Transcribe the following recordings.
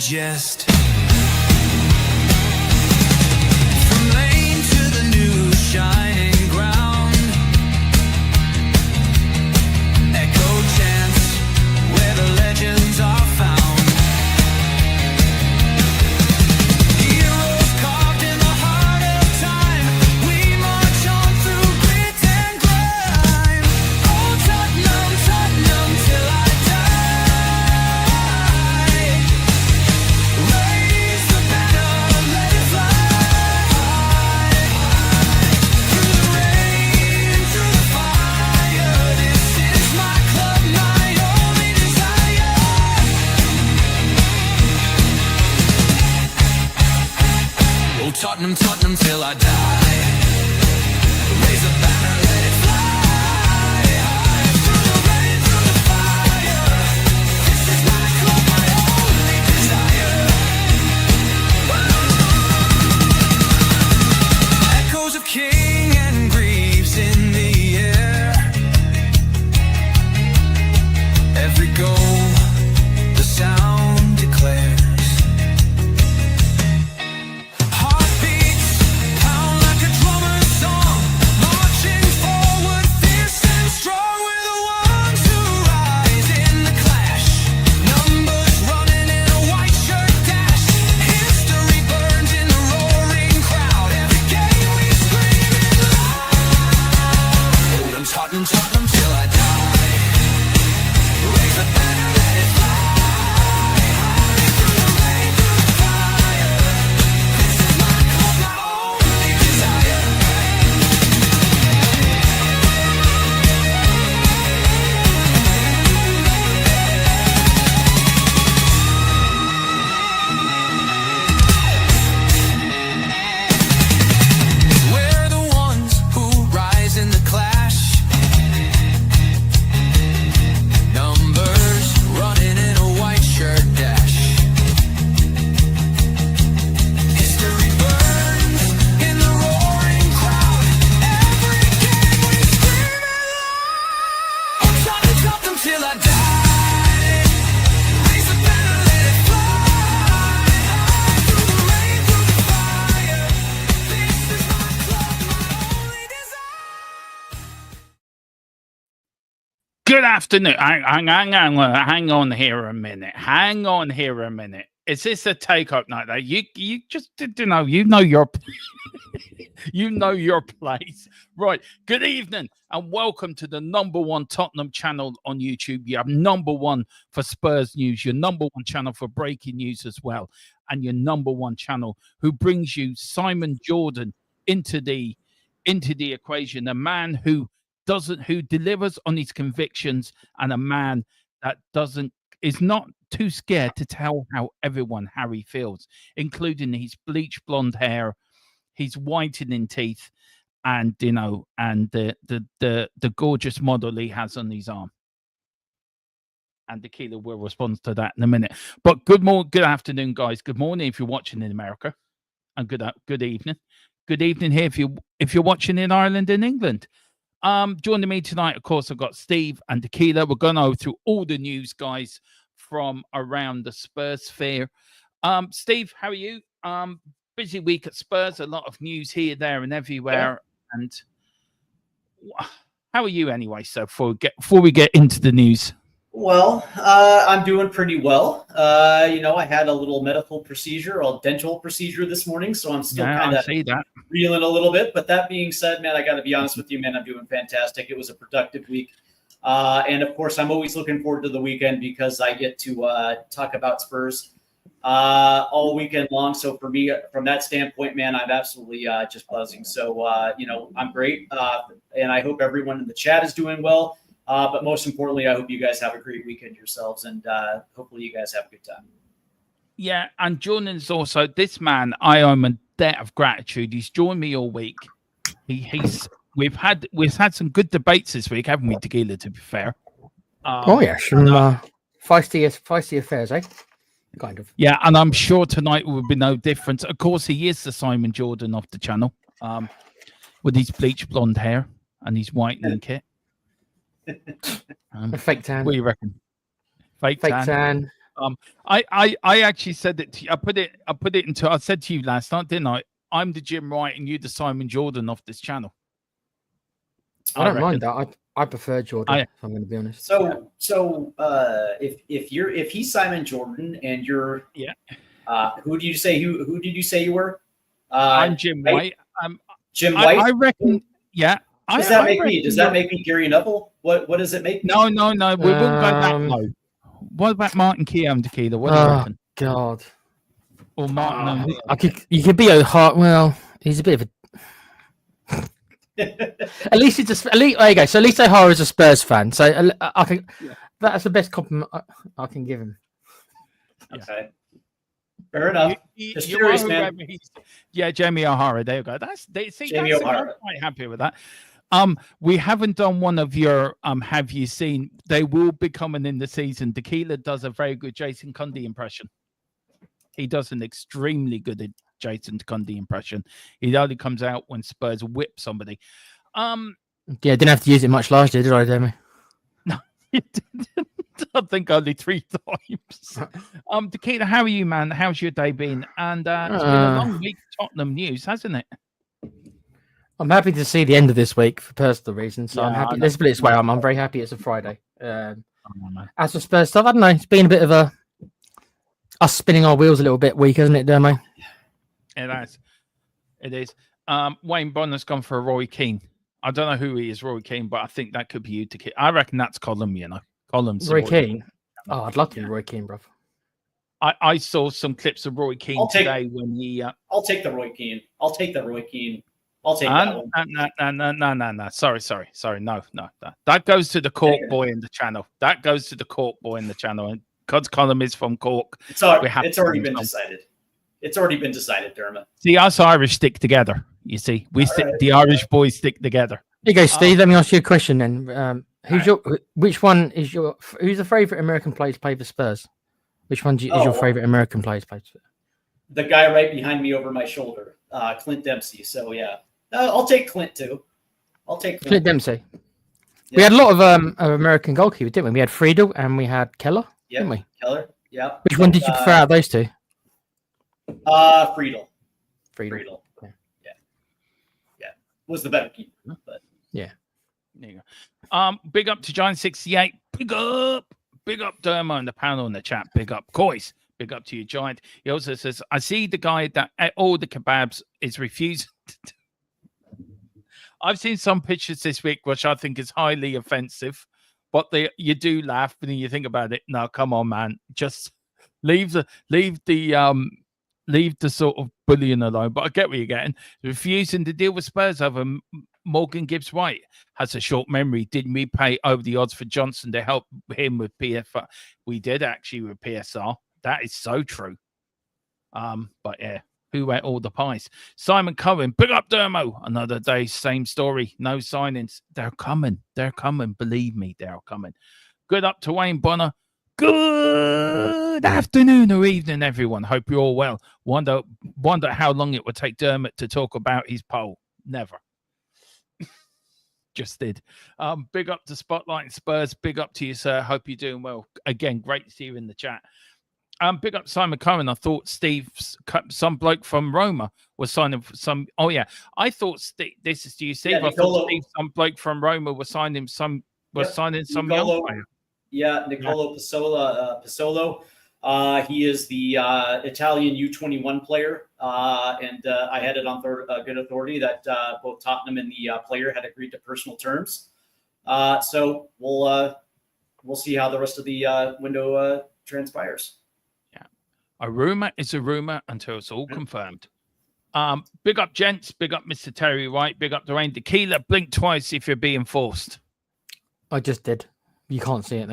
digest. From lane to the new shining ground, echo chants where the legends are found. Heroes carved in the heart of time, we march on through grit and grime. Oh Tottenham, Tottenham till I die. Raise the banner, let it fly. Through the rain, through the fire, this is my club, my only desire. Oh Tottenham, Tottenham till I die. Raise the banner, let it fly. Through the rain, through the fire, this is my club, my only desire. Echoes of King and Greaves in the air. Every goal, the sound declares. Heartbeats pound like a drummer's song, marching forward, fierce and strong. We're the ones who rise in the clash. Numbers running in a white shirt dash. History burns in the roaring crowd. Every game we scream it loud. I'm Tottenham, Tottenham till I die. Raise the banner, let it fly. Through the rain, through the fire, this is my club, my only desire. We're the ones who rise in the clash. Numbers running in a white shirt dash. History burns in the roaring crowd. Every game we scream it loud. I'm Tottenham, Tottenham till I die. Raise the banner, let it fly. Through the rain, through the fire, this is my club, my only desire. Good afternoon. Hang on here a minute. Hang on here a minute. Is this a take-up night? Though you just you know your you know your place, right? Good evening and welcome to the #1 Tottenham channel on YouTube. You have #1 for Spurs news, your #1 channel for breaking news as well, and your #1 channel who brings you Simon Jordan into the equation. A man who delivers on his convictions, and a man that is not too scared to tell how Harry feels, including his bleached blonde hair, his whitening teeth, and the gorgeous model he has on his arm. And Tequila will respond to that in a minute. But good afternoon, guys. Good morning if you're watching in America, and good evening. Good evening here if you're watching in Ireland and England. Joining me tonight, of course, I've got Steve and Tequila. We're going to go through all the news, guys, from around the Spurs sphere. Steve, how are you? Busy week at Spurs, a lot of news here, there, and everywhere. Yeah. And how are you anyway? So before we get into the news. Well, I'm doing pretty well. I had a little medical procedure, a dental procedure this morning, so I'm still kind of reeling a little bit. But that being said, man, I got to be honest with you, man, I'm doing fantastic. It was a productive week. And of course, I'm always looking forward to the weekend because I get to talk about Spurs all weekend long. So for me, from that standpoint, man, I'm absolutely just buzzing. So, I'm great. And I hope everyone in the chat is doing well. But most importantly, I hope you guys have a great weekend yourselves, and hopefully you guys have a good time. Yeah, and Jordan's also this man. I owe him a debt of gratitude. He's joined me all week. We've had some good debates this week, haven't we, Tequila? To be fair. Some feisty affairs, eh? Kind of. Yeah, and I'm sure tonight will be no different. Of course, he is the Simon Jordan of the channel, with his bleached blonde hair and his whitening kit. A fake tan. What do you reckon? Fake tan. I actually said it to you. I said to you last night, didn't I? I'm the Jim Wright and you the Simon Jordan of this channel. I don't mind that. I prefer Jordan. If I'm going to be honest. So if he's Simon Jordan and you're who did you say you were? I'm Jim White. Jim White. I reckon. Yeah. Does that make me Gary Neville? What does it make me? No. We won't go that low. What about Martin Keown Tequila? What do you reckon? God. Or Martin? You could be O'Hara. Well, he's a bit of a. At least it's just. There you go. So at least O'Hara is a Spurs fan. So I think that's the best compliment I can give him. Okay. Fair enough. Just curious, man. Yeah, Jamie O'Hara. There you go. Jamie O'Hara. I'm quite happy with that. We haven't done one of your have you seen? They will be coming in the season. Tequila does a very good Jason Cundy impression. He does an extremely good Jason Cundy impression. He only comes out when Spurs whip somebody. Didn't have to use it much last year, did I, Demi? No, you didn't. I think only 3 times. Tequila, how are you, man? How's your day been? And it's been a long week of Tottenham news, hasn't it? I'm happy to see the end of this week for personal reasons. So I'm happy. Let's put it this way: I'm very happy it's a Friday. As for Spurs stuff, I don't know. It's been a bit of us spinning our wheels a little bit weak, isn't it, Dermo? It is. Wayne Bonner's gone for a Roy Keane. I don't know who he is, Roy Keane, but I think that could be you to. I reckon that's Colin. Colin's Roy Keane. Oh, I'd love to be Roy Keane, bro. I saw some clips of Roy Keane today when he. I'll take the Roy Keane. I'll take that one. No. Sorry. No. That goes to the Cork boy in the channel. And Cod's column is from Cork. It's already been decided. It's already been decided, Dermot. See, us Irish stick together. You see, the Irish boys stick together. Here you go, Steve. Let me ask you a question then. Who's the favourite American player to play for Spurs? Which one is your favourite American player to play for Spurs? The guy right behind me over my shoulder, Clint Dempsey. So yeah, I'll take Clint too. Clint Dempsey. Yeah. We had a lot of American goalkeepers, didn't we? We had Friedel and we had Keller, didn't we? Keller, yeah. Which one did you prefer out of those two? Friedel. Okay. Yeah. Was the better keeper, but yeah. There you go. Big up to Giant68. Big up Dermo and the panel in the chat. Big up, Coys. Big up to you, Giant. He also says, I see the guy that at all the kebabs is refusing. I've seen some pictures this week, which I think is highly offensive, but you do laugh when you think about it. No, come on, man. Just leave the sort of bullying alone. But I get what you're getting. Refusing to deal with Spurs over Morgan Gibbs White has a short memory. Didn't we pay over the odds for Johnson to help him with PFR? We did actually with PSR. That is so true. But yeah, who ate all the pies? Simon Cohen, big up Dermo. Another day, same story. No signings. They're coming. Believe me, they're coming. Good up to Wayne Bonner. Good afternoon or evening, everyone. Hope you're all well. Wonder how long it would take Dermot to talk about his poll. Never. Just did. Big up to Spotlight and Spurs. Big up to you, sir. Hope you're doing well. Again, great to see you in the chat. Big up Simon Cohen. I thought some bloke from Roma was signing for some. Oh yeah, I thought this is. Do you see? I thought some bloke from Roma was signing some. Signing some young player. Yeah, Nicolo Pisolo. He is the Italian U21 player, and I had it on good authority that both Tottenham and the player had agreed to personal terms. So we'll see how the rest of the window transpires. Yeah, a rumor is a rumor until it's all confirmed. Big up, gents. Big up, Mr. Terry White. Big up, Dwayne Tequila. Blink twice if you're being forced. I just did. You can't see it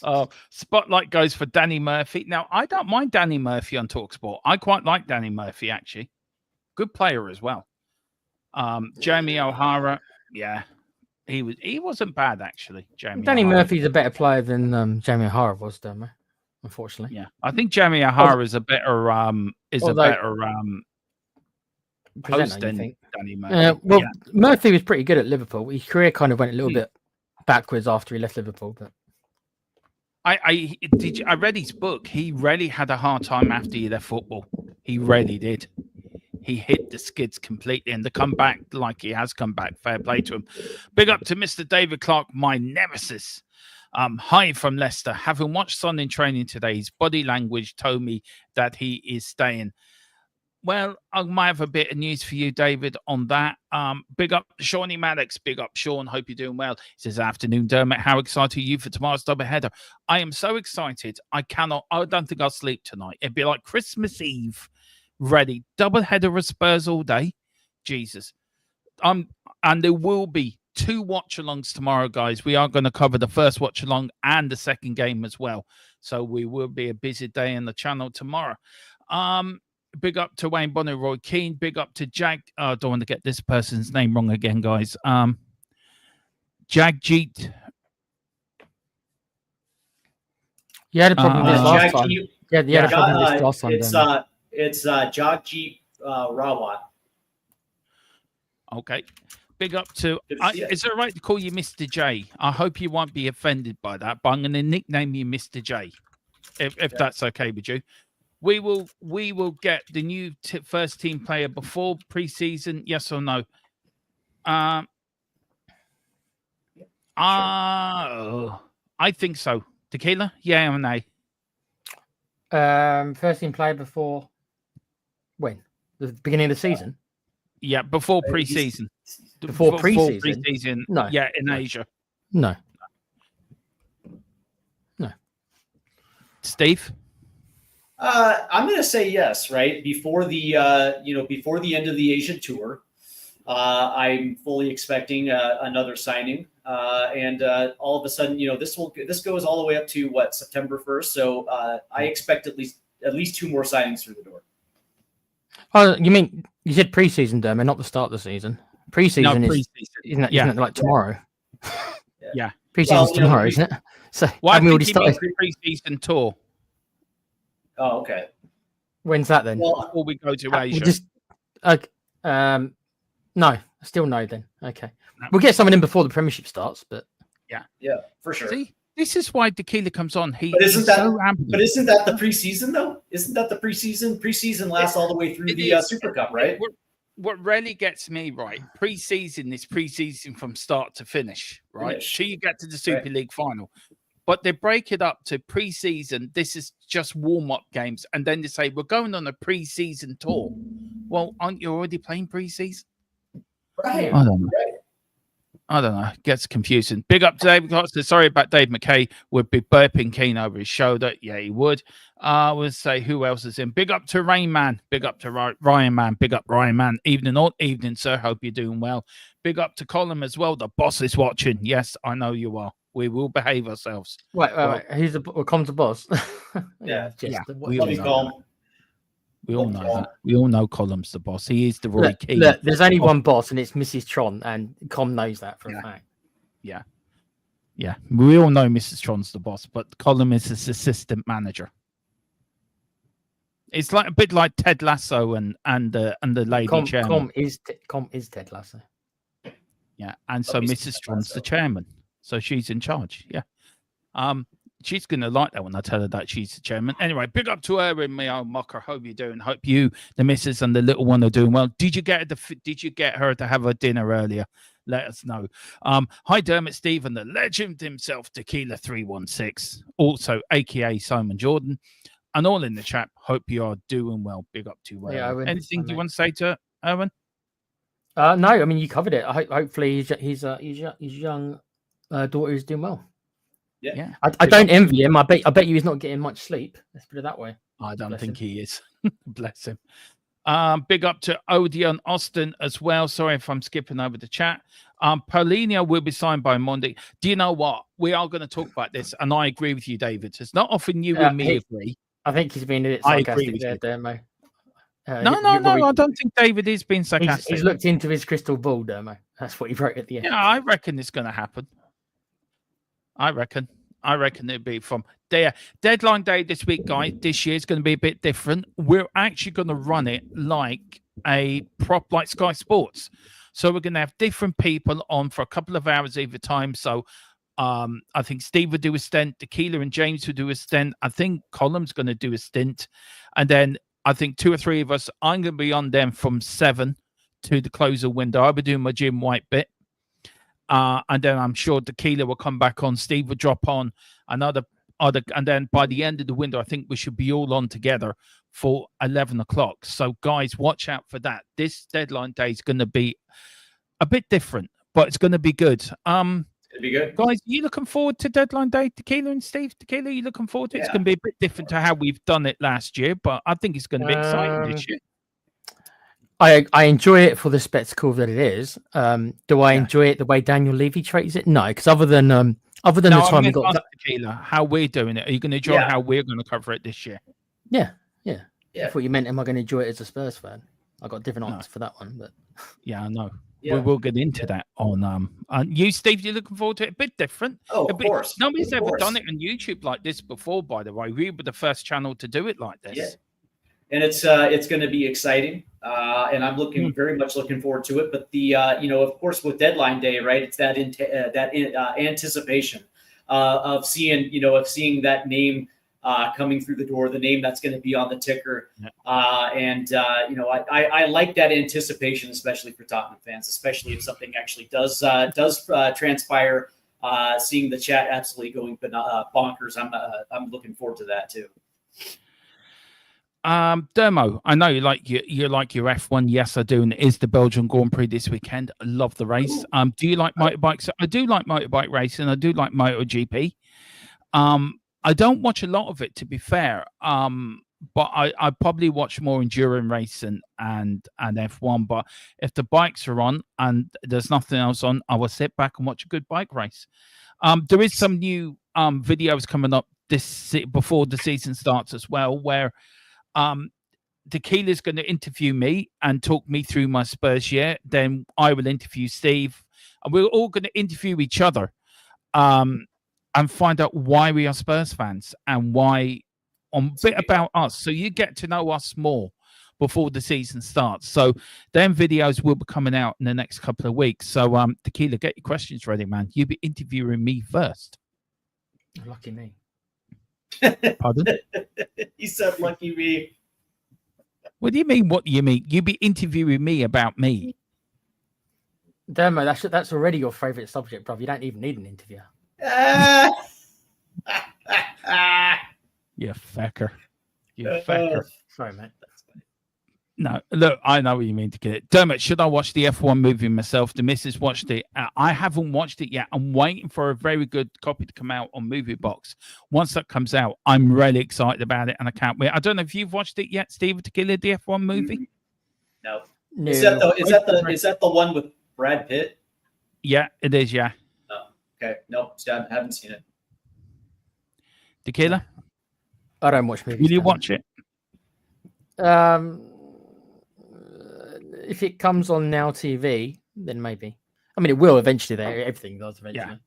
now. Spotlight goes for Danny Murphy. Now, I don't mind Danny Murphy on TalkSport. I quite like Danny Murphy, actually. Good player as well. Jamie O'Hara, yeah. He wasn't bad, actually. Danny Murphy's a better player than Jamie O'Hara was, don't I? Unfortunately. Yeah. I think Jamie O'Hara is a better host than Danny Murphy. Murphy was pretty good at Liverpool. His career kind of went a little bit backwards after he left Liverpool, but I read his book. He really had a hard time after he left football. He really did. He hit the skids completely, and to come back like he has come back, fair play to him. Big up to Mr. David Clark, my nemesis. Hi from Leicester. Having watched Son in training today, his body language told me that he is staying. Well, I might have a bit of news for you, David, on that. Big up Shawnee Maddox. Big up, Sean. Hope you're doing well. He says, afternoon, Dermot. How excited are you for tomorrow's double header? I am so excited. I don't think I'll sleep tonight. It'd be like Christmas Eve. Ready. Double header of Spurs all day. Jesus. And there will be 2 watch-alongs tomorrow, guys. We are going to cover the first watch-along and the second game as well. So we will be a busy day in the channel tomorrow. Big up to Wayne Bonner, Roy Keane. Big up to Jag. I don't want to get this person's name wrong again, guys. Jagjit. You had a problem with this last time. Yeah, you had a problem with this last time. It's Jagjit Rawat. Okay. Big up to... is it all right to call you Mr. J? I hope you won't be offended by that, but I'm going to nickname you Mr. J, if that's okay with you. We will get the new first team player before preseason, yes or no? I think so. Tequila, yeah or nay? First team player before when? The beginning of the season? Yeah, before preseason. Before preseason? No. Yeah, in Asia. No. Steve? I'm going to say yes, right? Before the before the end of the Asian tour, I'm fully expecting another signing, and all of a sudden, this goes all the way up to what, September 1st. So I expect at least 2 more signings through the door. Oh, you mean you said preseason, Dermot, not the start of the season? Preseason isn't it like tomorrow? Yeah, preseason's tomorrow, isn't it? So why we already started preseason tour? Oh, okay. When's that then? Well, before we go to Asia. No, still no then. Okay. No. We'll get someone in before the Premiership starts, but yeah, for sure. See, this is why Tequila comes on. But isn't that the preseason though? Isn't that the preseason? Preseason lasts all the way through the Super Cup, right? What really gets me right, preseason is preseason from start to finish, right? Till you get to the Super League final. But they break it up to preseason. This is just warm-up games. And then they say, we're going on a preseason tour. Well, aren't you already playing preseason? Right. I don't know. It gets confusing. Big up to David. Sorry about Dave McKay. Would be burping Keen over his shoulder. Yeah, he would. I would say who else is in. Big up to Rain Man. Big up to Ryan Man. Big up Ryan Man. Evening all evening, sir. Hope you're doing well. Big up to Colin as well. The boss is watching. Yes, I know you are. We will behave ourselves. Wait. Who's Com's the boss? Yeah. We all know that. We all know Colum's the boss. He is the Roy Keane. Look, there's only one boss, and it's Mrs. Tron, and Com knows that for a fact. Yeah. We all know Mrs. Tron's the boss, but Colum is his assistant manager. It's like a bit like Ted Lasso and the lady chairman. Com is Ted Lasso. Yeah, and so Mrs. Tron's the chairman. So she's in charge. Yeah. She's going to like that when I tell her that she's the chairman. Anyway, big up to her and me, old mocker. Hope you're doing. Hope you, the missus, and the little one are doing well. Did you get her to have her dinner earlier? Let us know. Hi, Dermot Stephen, the legend himself, Tequila 316, also AKA Simon Jordan, and all in the chat. Hope you are doing well. Big up to you. Yeah, anything you want to say to Erwin? No, I mean you covered it. Hopefully his young daughter is doing well. Yeah. I don't envy him. I bet you he's not getting much sleep. Let's put it that way. I don't think he is. Bless him. Big up to Odeon Austin as well. Sorry if I'm skipping over the chat. Paulinho will be signed by Monday. Do you know what? We are going to talk about this, and I agree with you, David. It's not often you and me agree. I think he's been a bit sarcastic there, Dermo. No, I don't think David is being sarcastic. He's looked into his crystal ball, Dermo. That's what he wrote at the end. Yeah, I reckon it's going to happen. I reckon it'll be from there. Deadline day this week, guys. This year is going to be a bit different. We're actually going to run it like a prop, like Sky Sports. So we're going to have different people on for a couple of hours either time. So I think Steve would do a stint. Tequila and James would do a stint. I think Colum's going to do a stint. And then I think 2 or 3 of us, I'm going to be on them from 7 to the close of window. I'll be doing my Jim White bit. And then I'm sure Tequila will come back on. Steve will drop on another. And then by the end of the window, I think we should be all on together for 11 o'clock. So, guys, watch out for that. This deadline day is going to be a bit different, but it's going to be good. It'll be good. Guys, are you looking forward to deadline day? Tequila and Steve? Tequila, are you looking forward to it? It's going to be a bit different to how we've done it last year, but I think it's going to be exciting this year. I enjoy it for the spectacle that it is. Do I enjoy it the way Daniel Levy treats it? No, because other than the time we got Tequila, how we're doing it. Are you going to enjoy how we're going to cover it this year? Yeah. I thought you meant, am I going to enjoy it as a Spurs fan? I got different answers for that one, but yeah, I know. Yeah. We will get into that on you, Steve. You're looking forward to it? A bit different. Oh, of course. Nobody's ever done it on YouTube like this before. By the way, we were the first channel to do it like this. Yeah. And it's going to be exciting, and I'm very much looking forward to it. But the of course, with deadline day, right? It's that anticipation of seeing that name coming through the door, the name that's going to be on the ticker, I like that anticipation, especially for Tottenham fans, especially if something actually does transpire. Seeing the chat absolutely going bonkers, I'm looking forward to that too. Dermo, I know you like your F1. Yes, I do, and it is the Belgian Grand Prix this weekend. I love the race. Do you like motorbikes? I do like motorbike racing. I do like MotoGP. I don't watch a lot of it, to be fair. But I probably watch more endurance racing and F1. But if the bikes are on and there's nothing else on, I will sit back and watch a good bike race. There is some new videos coming up before the season starts as well, where Tequila's going to interview me and talk me through my Spurs year. Then I will interview Steve, and we're all going to interview each other and find out why we are Spurs fans and a bit about us. So you get to know us more before the season starts. So then videos will be coming out in the next couple of weeks. So Tequila, get your questions ready, man. You'll be interviewing me first. Lucky me. Pardon? He said, "Lucky me." What do you mean? What do you mean? You be interviewing me about me? Dermo, that's already your favourite subject, bruv. You don't even need an interview. You fecker. You fecker. Sorry, mate. No, look, I know what you mean to get it. Dermot, should I watch the F1 movie myself? The missus watched it. I haven't watched it yet. I'm waiting for a very good copy to come out on Movie Box. Once that comes out, I'm really excited about it, and I can't wait. I don't know if you've watched it yet, Steve, to kill the F1 movie. No. Is that the one with Brad Pitt? Yeah, it is. Yeah. Oh, okay. Nope, I haven't seen it. Tequila? I don't watch movies. Will you watch it? If it comes on Now TV, then maybe. I mean, it will eventually. There, everything does eventually.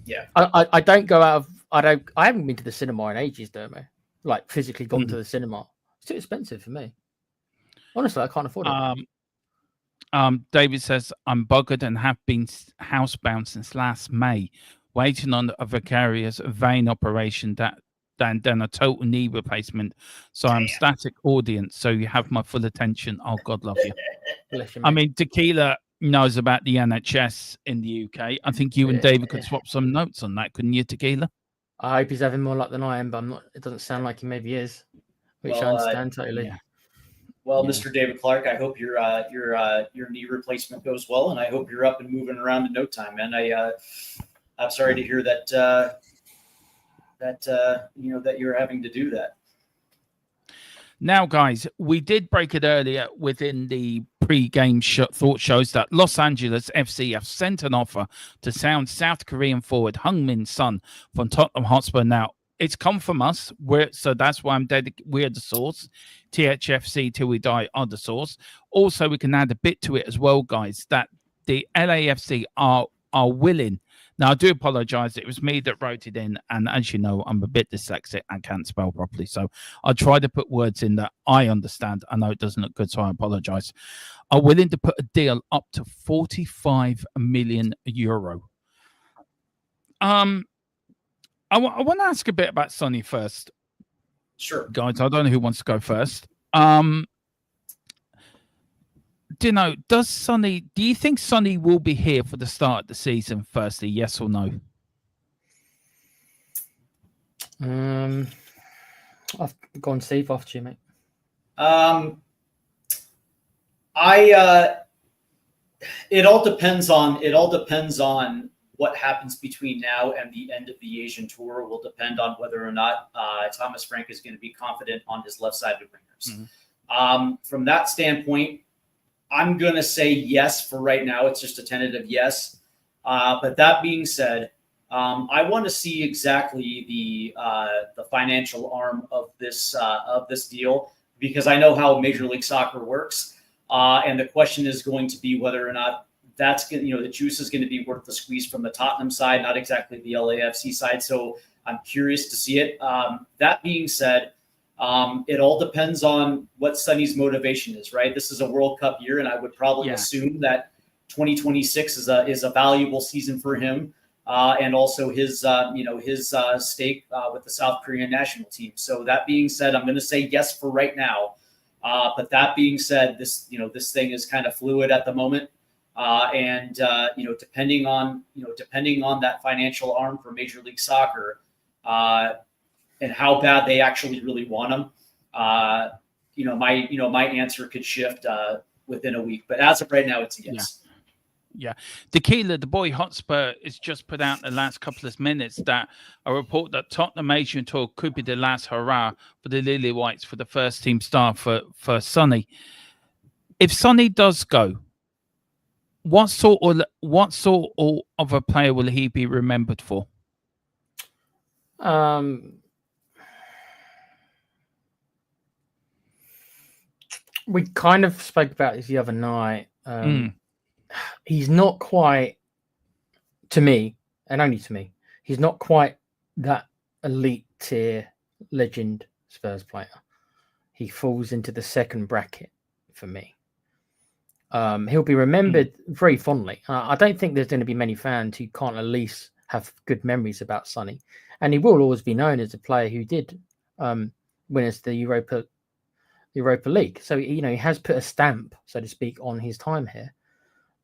Yeah. I don't go out of. I haven't been to the cinema in ages, Dermo. Like physically gone to the cinema. It's too expensive for me. Honestly, I can't afford it. David says I'm buggered and have been housebound since last May, waiting on a vicarious vein operation then a total knee replacement. So I'm static audience. So you have my full attention. Oh, God love you. I mean, Tequila knows about the NHS in the UK. I think you and David could swap some notes on that, couldn't you, Tequila? I hope he's having more luck than I am, but I'm not. It doesn't sound like he maybe is, which I understand totally. Yeah. Well, Mr. David Clark, I hope your knee replacement goes well, and I hope you're up and moving around in no time, man. I'm sorry to hear that. That you're having to do that. Now, guys, we did break it earlier within the pre-game thought shows that Los Angeles FC have sent an offer to sound South Korean forward Heung-min Son from Tottenham Hotspur. Now, it's come from us, so that's why we're the source. THFC till we die are the source. Also, we can add a bit to it as well, guys, that the LAFC are willing. Now, I do apologize. It was me that wrote it in. And as you know, I'm a bit dyslexic and can't spell properly. So I try to put words in that I understand. I know it doesn't look good, so I apologize. Are willing to put a deal up to 45 million euro. I want to ask a bit about Sonny first. Sure. Guys, I don't know who wants to go first. Do you think Sonny will be here for the start of the season, firstly, yes or no? I've gone Steve off to you, mate. It all depends on what happens between now and the end of the Asian tour. Will depend on whether or not Thomas Frank is going to be confident on his left-sided wingers. From that standpoint, I'm going to say yes for right now. It's just a tentative yes. But that being said, I want to see exactly the financial arm of this deal, because I know how Major League Soccer works, and the question is going to be whether or not that's the juice is going to be worth the squeeze from the Tottenham side, not exactly the LAFC side. So I'm curious to see it. That being said, it all depends on what Sonny's motivation is, right? This is a World Cup year, and I would probably assume that 2026 is a valuable season for him, and also his stake with the South Korean national team. So that being said, I'm going to say yes for right now. But that being said, this thing is kind of fluid at the moment, and depending on that financial arm for Major League Soccer, and how bad they actually really want him, my answer could shift within a week. But as of right now, it's a yes. Yeah. Tequila, the boy HOTSPUR, has just put out in the last couple of minutes that a report that Tottenham Asian tour could be the last hurrah for the Lily Whites for the first team star for Sonny. If Sonny does go, what sort of a player will he be remembered for? We kind of spoke about this the other night. He's not quite, to me, and only to me, he's not quite that elite tier legend Spurs player. He falls into the second bracket for me. He'll be remembered very fondly. I don't think there's going to be many fans who can't at least have good memories about Sonny. And he will always be known as a player who did win us the Europa League. So, he has put a stamp, so to speak, on his time here.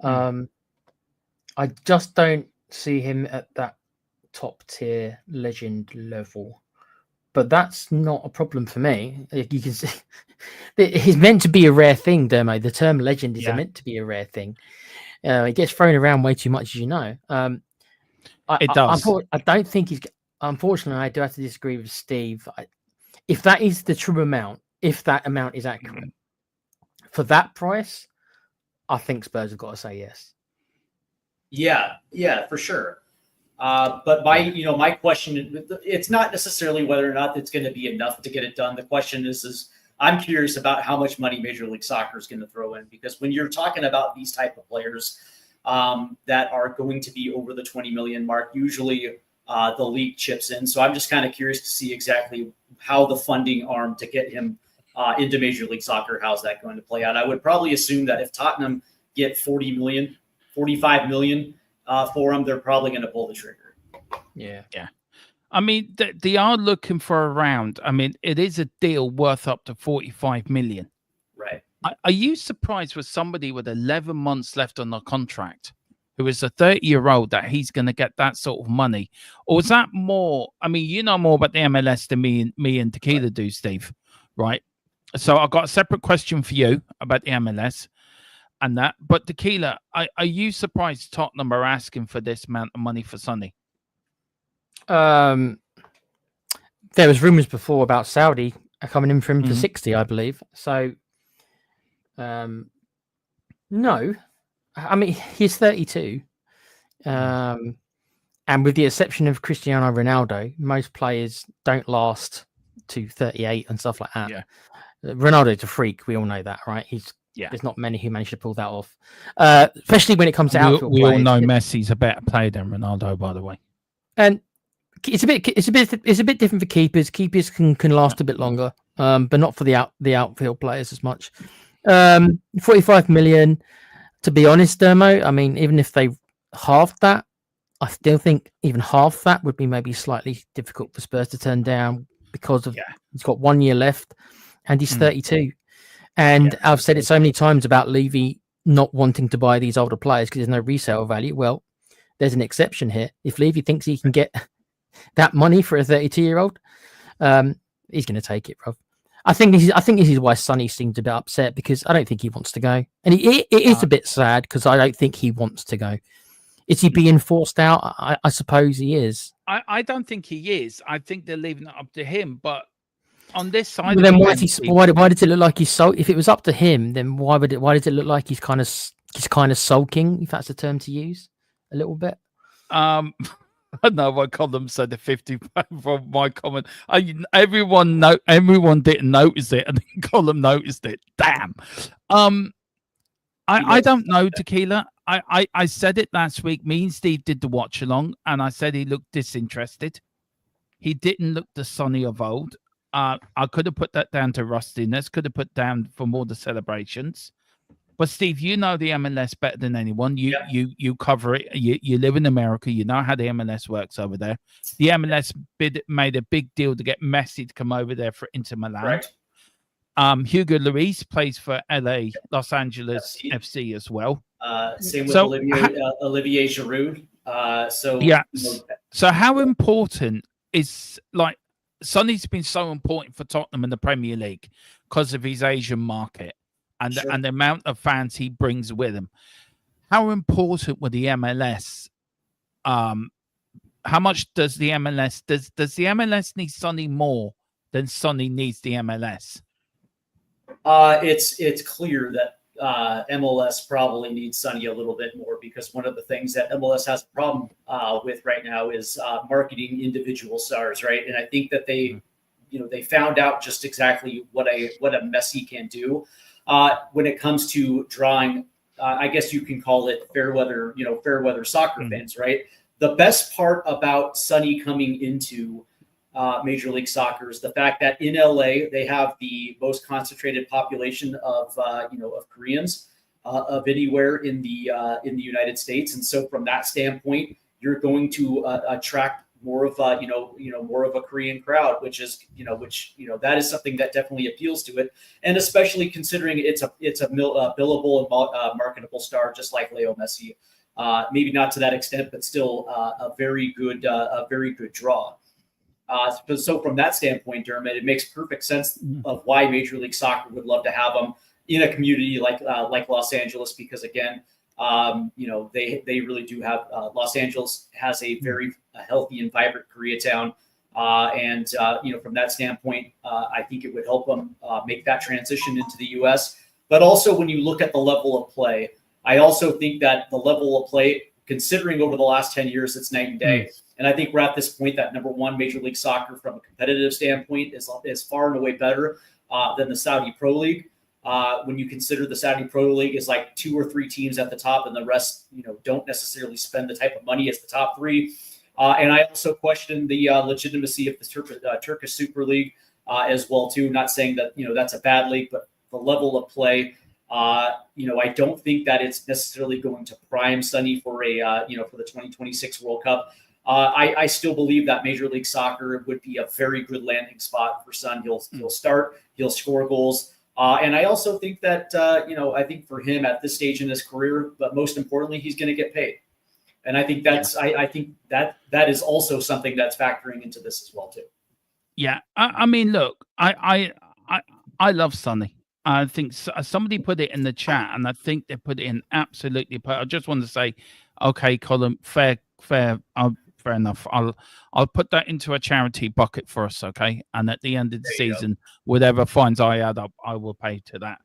I just don't see him at that top tier legend level, but that's not a problem for me. You can see he's meant to be a rare thing, Dermo. The term legend is meant to be a rare thing. It gets thrown around way too much, as you know. It does. I don't think he's. Unfortunately, I do have to disagree with Steve. If that is the true amount, if that amount is accurate for that price, I think Spurs have got to say yes. Yeah, for sure. But my question, it's not necessarily whether or not it's going to be enough to get it done. The question is I'm curious about how much money Major League Soccer is going to throw in, because when you're talking about these type of players that are going to be over the 20 million mark, usually the league chips in. So I'm just kind of curious to see exactly how the funding arm to get him into Major League Soccer, how's that going to play out? I would probably assume that if Tottenham get 40 million, 45 million for him, they're probably going to pull the trigger. Yeah. I mean, they are looking for around. I mean, it is a deal worth up to 45 million. Right. Are you surprised with somebody with 11 months left on the contract, who is a 30-year-old, that he's going to get that sort of money? Or is that more? I mean, you know more about the MLS than me and Tequila do, Steve, right? So I've got a separate question for you about the MLS and that. But Tequila, are you surprised Tottenham are asking for this amount of money for Sonny? There was rumours before about Saudi coming in for him for 60, I believe. So, no. I mean, he's 32. And with the exception of Cristiano Ronaldo, most players don't last to 38 and stuff like that. Yeah. Ronaldo's a freak. We all know that, right? There's not many who manage to pull that off, especially when it comes to outfield we players. all know Messi's a better player than Ronaldo, by the way. And it's a bit different for keepers. Keepers can last a bit longer, but not for the outfield players as much. 45 million. To be honest, Dermo, I mean, even if they halved that, I still think even half that would be maybe slightly difficult for Spurs to turn down because of he's got 1 year left and he's 32. And I've said it so many times about Levy not wanting to buy these older players because there's no resale value. Well, there's an exception here. If Levy thinks he can get that money for a 32-year-old, he's going to take it, bro. I think this is why Sonny seems a bit upset, because I don't think he wants to go, and it is a bit sad because I don't think he wants to go. Is he being forced out? I suppose he is. I don't think he is. I think they're leaving it up to him. But on this side, well, then why does it look like he's so? If it was up to him, then why does it look like he's kind of sulking, if that's a term to use, a little bit? I know my column said the 50 from my comment. Everyone didn't notice it, and the column noticed it. Damn. I don't know, Tequila. I said it last week. Me and Steve did the watch along, and I said he looked disinterested. He didn't look the Sonny of old. I could have put that down to rustiness. Could have put down for more the celebrations. But Steve, you know the MLS better than anyone. You cover it. You live in America. You know how the MLS works over there. The MLS made a big deal to get Messi to come over there for Inter Milan. Right. Hugo Lloris plays for Los Angeles FC as well. Same with Olivier Giroud. So how important is, like, Sonny's been so important for Tottenham in the Premier League because of his Asian market. And the amount of fans he brings with him. How important were the MLS? How much does the MLS does the MLS need Sonny more than Sonny needs the MLS? It's clear that MLS probably needs Sonny a little bit more, because one of the things that MLS has a problem with right now is marketing individual stars, right? And I think that they found out just exactly what a Messi can do. When it comes to drawing, I guess you can call it fair weather soccer fans, right? The best part about Sonny coming into Major League Soccer is the fact that in LA they have the most concentrated population of Koreans of anywhere in the United States, and so from that standpoint, you're going to attract more of a Korean crowd, which that is something that definitely appeals to it, and especially considering it's a billable and marketable star, just like Leo Messi. Maybe not to that extent, but still a very good draw. So from that standpoint, Dermot, it makes perfect sense of why Major League Soccer would love to have him in a community like Los Angeles, because again, they really do have Los Angeles has a very healthy and vibrant Koreatown. And from that standpoint, I think it would help them make that transition into the U.S. But also when you look at the level of play, I also think that the level of play, considering over the last 10 years, it's night and day. And I think we're at this point that, number one, Major League Soccer from a competitive standpoint is far and away better than the Saudi Pro League. When you consider the Saudi Pro League is like 2 or 3 teams at the top, and the rest, don't necessarily spend the type of money as the top 3. And I also question the legitimacy of the Turkish Super League as well too. Not saying that that's a bad league, but the level of play, I don't think that it's necessarily going to prime Sonny for for the 2026 World Cup. I still believe that Major League Soccer would be a very good landing spot for Son. He'll start, he'll score goals. And I also think that, I think for him at this stage in his career, but most importantly, he's going to get paid. And I think I think that is also something that's factoring into this as well, too. Yeah. I mean, look, I love Sonny. I think somebody put it in the chat, and I think they put it in absolutely. I just want to say, okay, Colin, fair enough. I'll put that into a charity bucket for us, okay? And at the end of the season, whatever fines I add up, I will pay to that.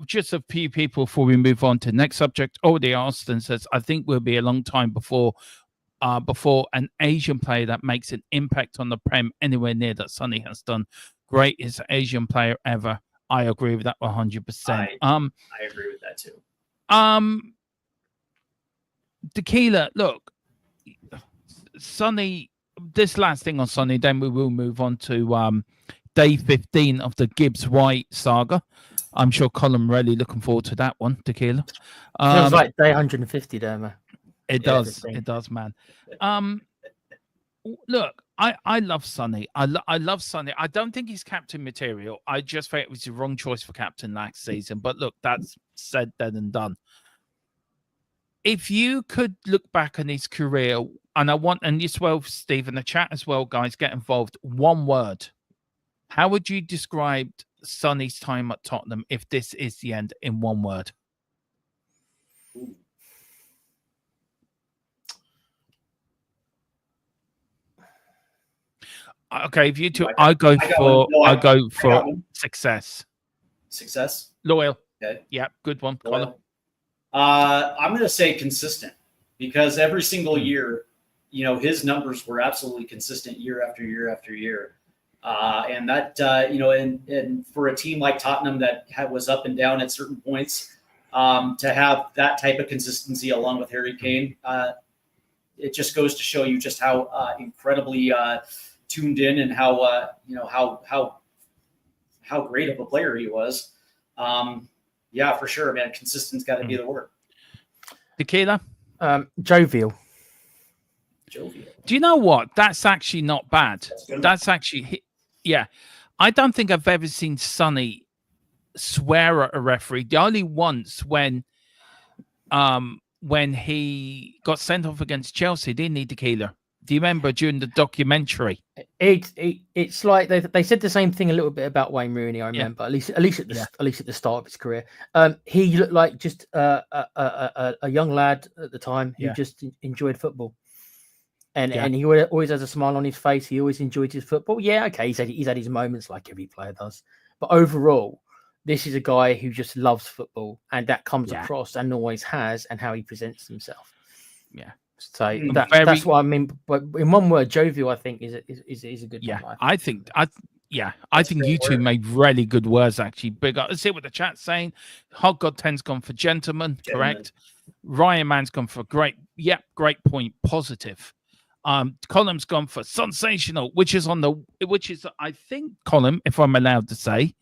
Just a few people before we move on to the next subject. Already asked and says, I think we'll be a long time before an Asian player that makes an impact on the Prem anywhere near that Sonny has done. Greatest Asian player ever. I agree with that 100%. I agree with that too. Tequila, look, Sonny, this last thing on Sonny, then we will move on to day 15 of the Gibbs White saga. I'm sure Colin really looking forward to that one, Tequila. Feels like day 150 there, man. It does. It does, man. Look, I love Sonny. I love Sonny. I don't think he's captain material. I just think it was the wrong choice for captain last season. But look, that's said, dead, and done. If you could look back on his career, and I want, and you as well, Steve, in the chat as well, guys, get involved. One word. How would you describe Sonny's time at Tottenham if this is the end in one word? Okay, if you two, I go for success. Success. Loyal. Okay. Yeah, good one. Colin. I'm going to say consistent, because every single year, you know, his numbers were absolutely consistent year after year after year. And that, you know, and for a team like Tottenham that was up and down at certain points, to have that type of consistency along with Harry Kane, it just goes to show you just how incredibly tuned in and how you know, how great of a player he was. Yeah, for sure, man. Consistent's got to be the word. Tequila? Jovial. Jovial. Do you know what? That's actually not bad. That's actually, yeah. I don't think I've ever seen Sonny swear at a referee. The only once when he got sent off against Chelsea, didn't he, Tequila? Do you remember during the documentary? It's like they said the same thing a little bit about Wayne Rooney. I remember, at least at the start of his career. He looked like just a young lad at the time who just enjoyed football, and he always has a smile on his face. He always enjoyed his football. Yeah, okay, he's had his moments like every player does, but overall, this is a guy who just loves football, and that comes across and always has, and how he presents himself. Yeah. So that's what I mean. But in one word, jovial, I think is a good one. I think you two made really good words, actually. Big up. Let's see what the chat's saying. Hot God 10's gone for gentleman, correct? Ryan Mann's gone for great. Yeah, great point. Positive. Column's gone for sensational, which is I think, Column, if I'm allowed to say,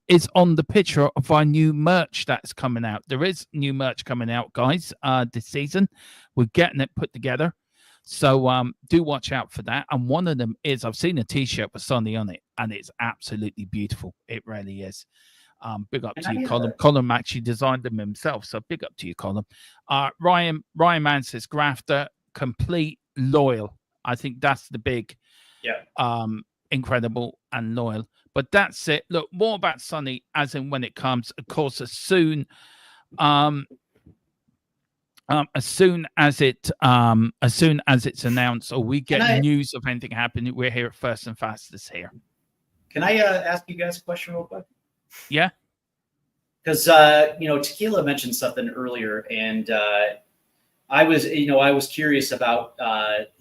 is on the picture of our new merch that's coming out. There is new merch coming out, guys, this season. We're getting it put together. So do watch out for that. And one of them is, I've seen a t-shirt with Sonny on it, and it's absolutely beautiful. It really is. Big up to you, Colin. Colin actually designed them himself. So big up to you, Colin. Ryan Mann says grafter, complete, loyal. I think that's the big, incredible and loyal. But that's it. Look, more about Sonny as in when it comes. Of course, as soon as it's announced or we get news of anything happening, we're here at First and Fastest here. Can I ask you guys a question real quick? Yeah. Because you know, Tequila mentioned something earlier, and I was curious about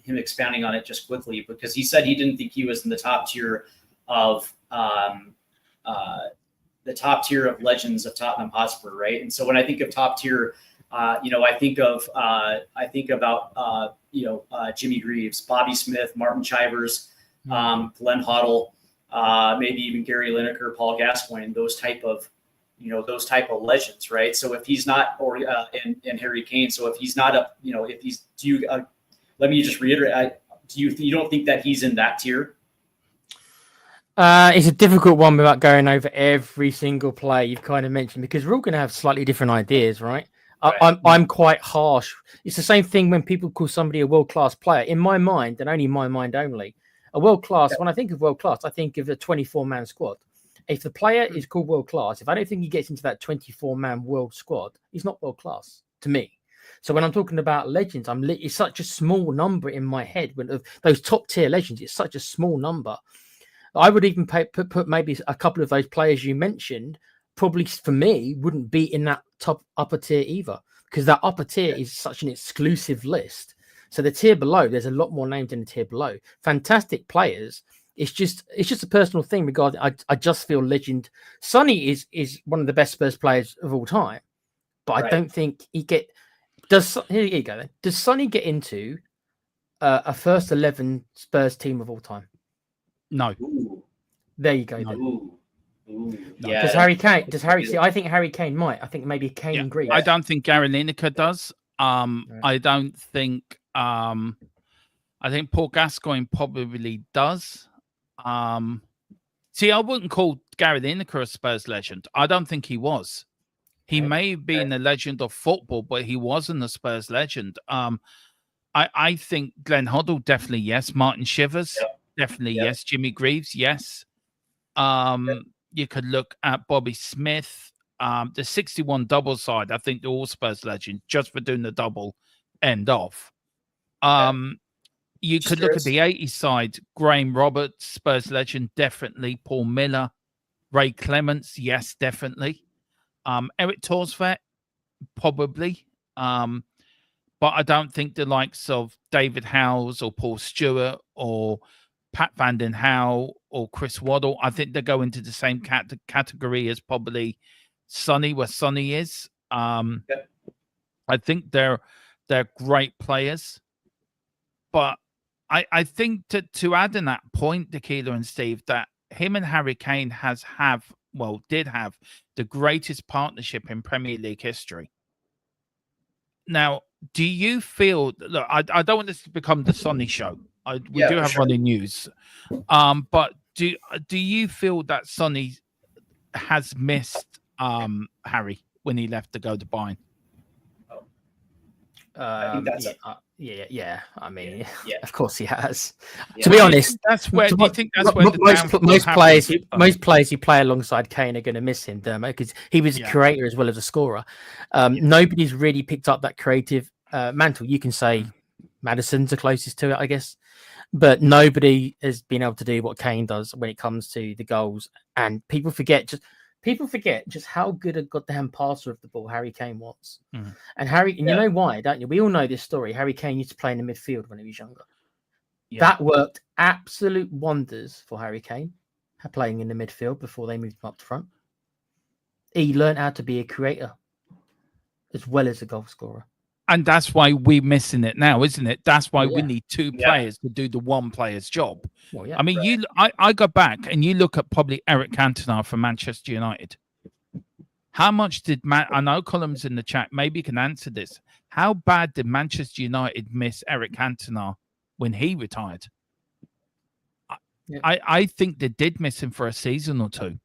him expounding on it just quickly, because he said he didn't think he was in the top tier of legends of Tottenham Hotspur, right? And so when I think of top tier, you know, I think about Jimmy Greaves, Bobby Smith, Martin Chivers, Glenn Hoddle, maybe even Gary Lineker, Paul Gascoigne, those type of legends, right? So if he's not, or and Harry Kane, so if he's not let me just reiterate, you don't think that he's in that tier? It's a difficult one without going over every single play you've kind of mentioned, because we're all going to have slightly different ideas, right? I'm quite harsh. It's the same thing when people call somebody a world-class player. In my mind, and only my mind only, a world-class, when I think of world-class, I think of a 24-man squad. If the player is called world-class, if I don't think he gets into that 24-man world squad, he's not world-class to me. So when I'm talking about legends, it's such a small number in my head. When of those top-tier legends, it's such a small number. I would even put maybe a couple of those players you mentioned, probably for me, wouldn't be in that top upper tier either, because that upper tier is such an exclusive list. So the tier below, there's a lot more names in the tier below. Fantastic players. It's just a personal thing regarding. I just feel legend. Sonny is one of the best Spurs players of all time, but I don't think he does. Here you go. Then. Does Sonny get into a first 11 Spurs team of all time? No. Ooh. There you go. Ooh. Yeah. Does Harry Kane? I think Harry Kane might. I think maybe Kane and Greaves. I don't think Gary Lineker does. I don't think. I think Paul Gascoigne probably does. See, I wouldn't call Gary Lineker a Spurs legend. I don't think he was. He may have been a legend of football, but he wasn't a Spurs legend. I think Glenn Hoddle, definitely yes. Martin Shivers, definitely yes. Jimmy Greaves, yes. You could look at Bobby Smith. The 61 double side, I think they're all Spurs legends just for doing the double end off. You could look at the 80s side. Graham Roberts, Spurs legend, definitely. Paul Miller, Ray Clements, yes, definitely. Eric Torsvet, probably. But I don't think the likes of David Howes or Paul Stewart or Pat Van Den Houw or Chris Waddle, I think they go into the same category as probably Sonny, where Sonny is. I think they're great players. But I think to add in that point, Tequila and Steve, that him and Harry Kane did have the greatest partnership in Premier League history. Now, do you feel, look, I don't want this to become the Sonny show. We do have running news. But do you feel that Sonny has missed Harry when he left to go to Bayern? I think that's yeah. I mean, of course he has. Yeah. To be honest, that's where. Do you think that's where most players who play alongside Kane are going to miss him, Dermo, because he was a creator as well as a scorer. Nobody's really picked up that creative mantle. You can say Maddison's the closest to it, I guess, but nobody has been able to do what Kane does when it comes to the goals. And people forget just how good a goddamn passer of the ball Harry Kane was. And you know why, don't you? We all know this story. Harry Kane used to play in the midfield when he was younger. That worked absolute wonders for Harry Kane, playing in the midfield before they moved him up front. He learned how to be a creator as well as a goal scorer. And that's why we're missing it now, isn't it? That's why we need two players to do the one player's job. Well, I mean, I go back and you look at probably Eric Cantona for Manchester United. How much did I know Column's in the chat, maybe you can answer this. How bad did Manchester United miss Eric Cantona when he retired? I think they did miss him for a season or two.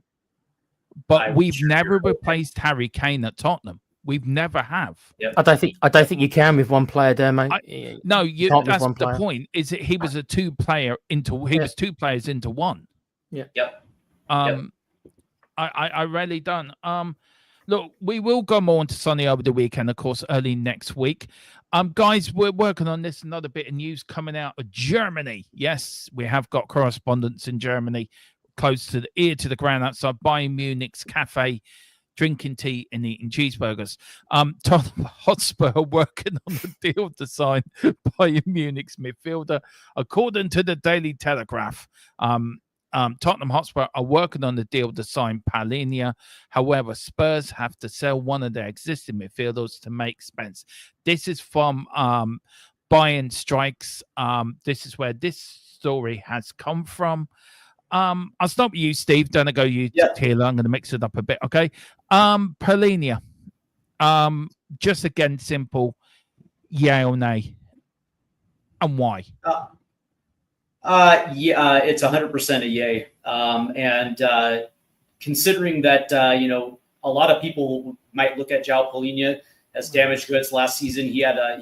But we've never replaced Harry Kane at Tottenham. We've never have. I don't think you can with one player there, mate. That's the point. Is that he was two players into one. I really don't. Look, we will go more into Sonny over the weekend, of course, early next week. Guys, we're working on this. Another bit of news coming out of Germany. Yes, we have got correspondents in Germany, close to the ear to the ground outside Bayern Munich's cafe, drinking tea and eating cheeseburgers. Tottenham Hotspur are working on the deal to sign Bayern Munich's midfielder. According to the Daily Telegraph, Tottenham Hotspur are working on the deal to sign Palhinha. However, Spurs have to sell one of their existing midfielders to make Spence. This is from Bayern Strikes. This is where this story has come from. I'll stop you, Steve. Don't I go you, Taylor? I'm going to mix it up a bit, okay? Palhinha. Just again, simple, yay or nay, and why? It's 100% a yay. And considering that, a lot of people might look at João Palhinha as damaged goods last season. He had I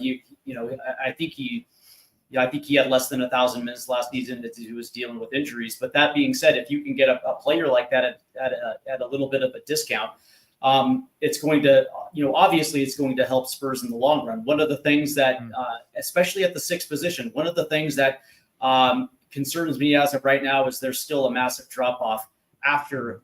think he had less than 1,000 minutes last season that he was dealing with injuries. But that being said, if you can get a player like that at a little bit of a discount, it's going to, obviously it's going to help Spurs in the long run. One of the things that, especially at the sixth position, one of the things that concerns me as of right now is there's still a massive drop off after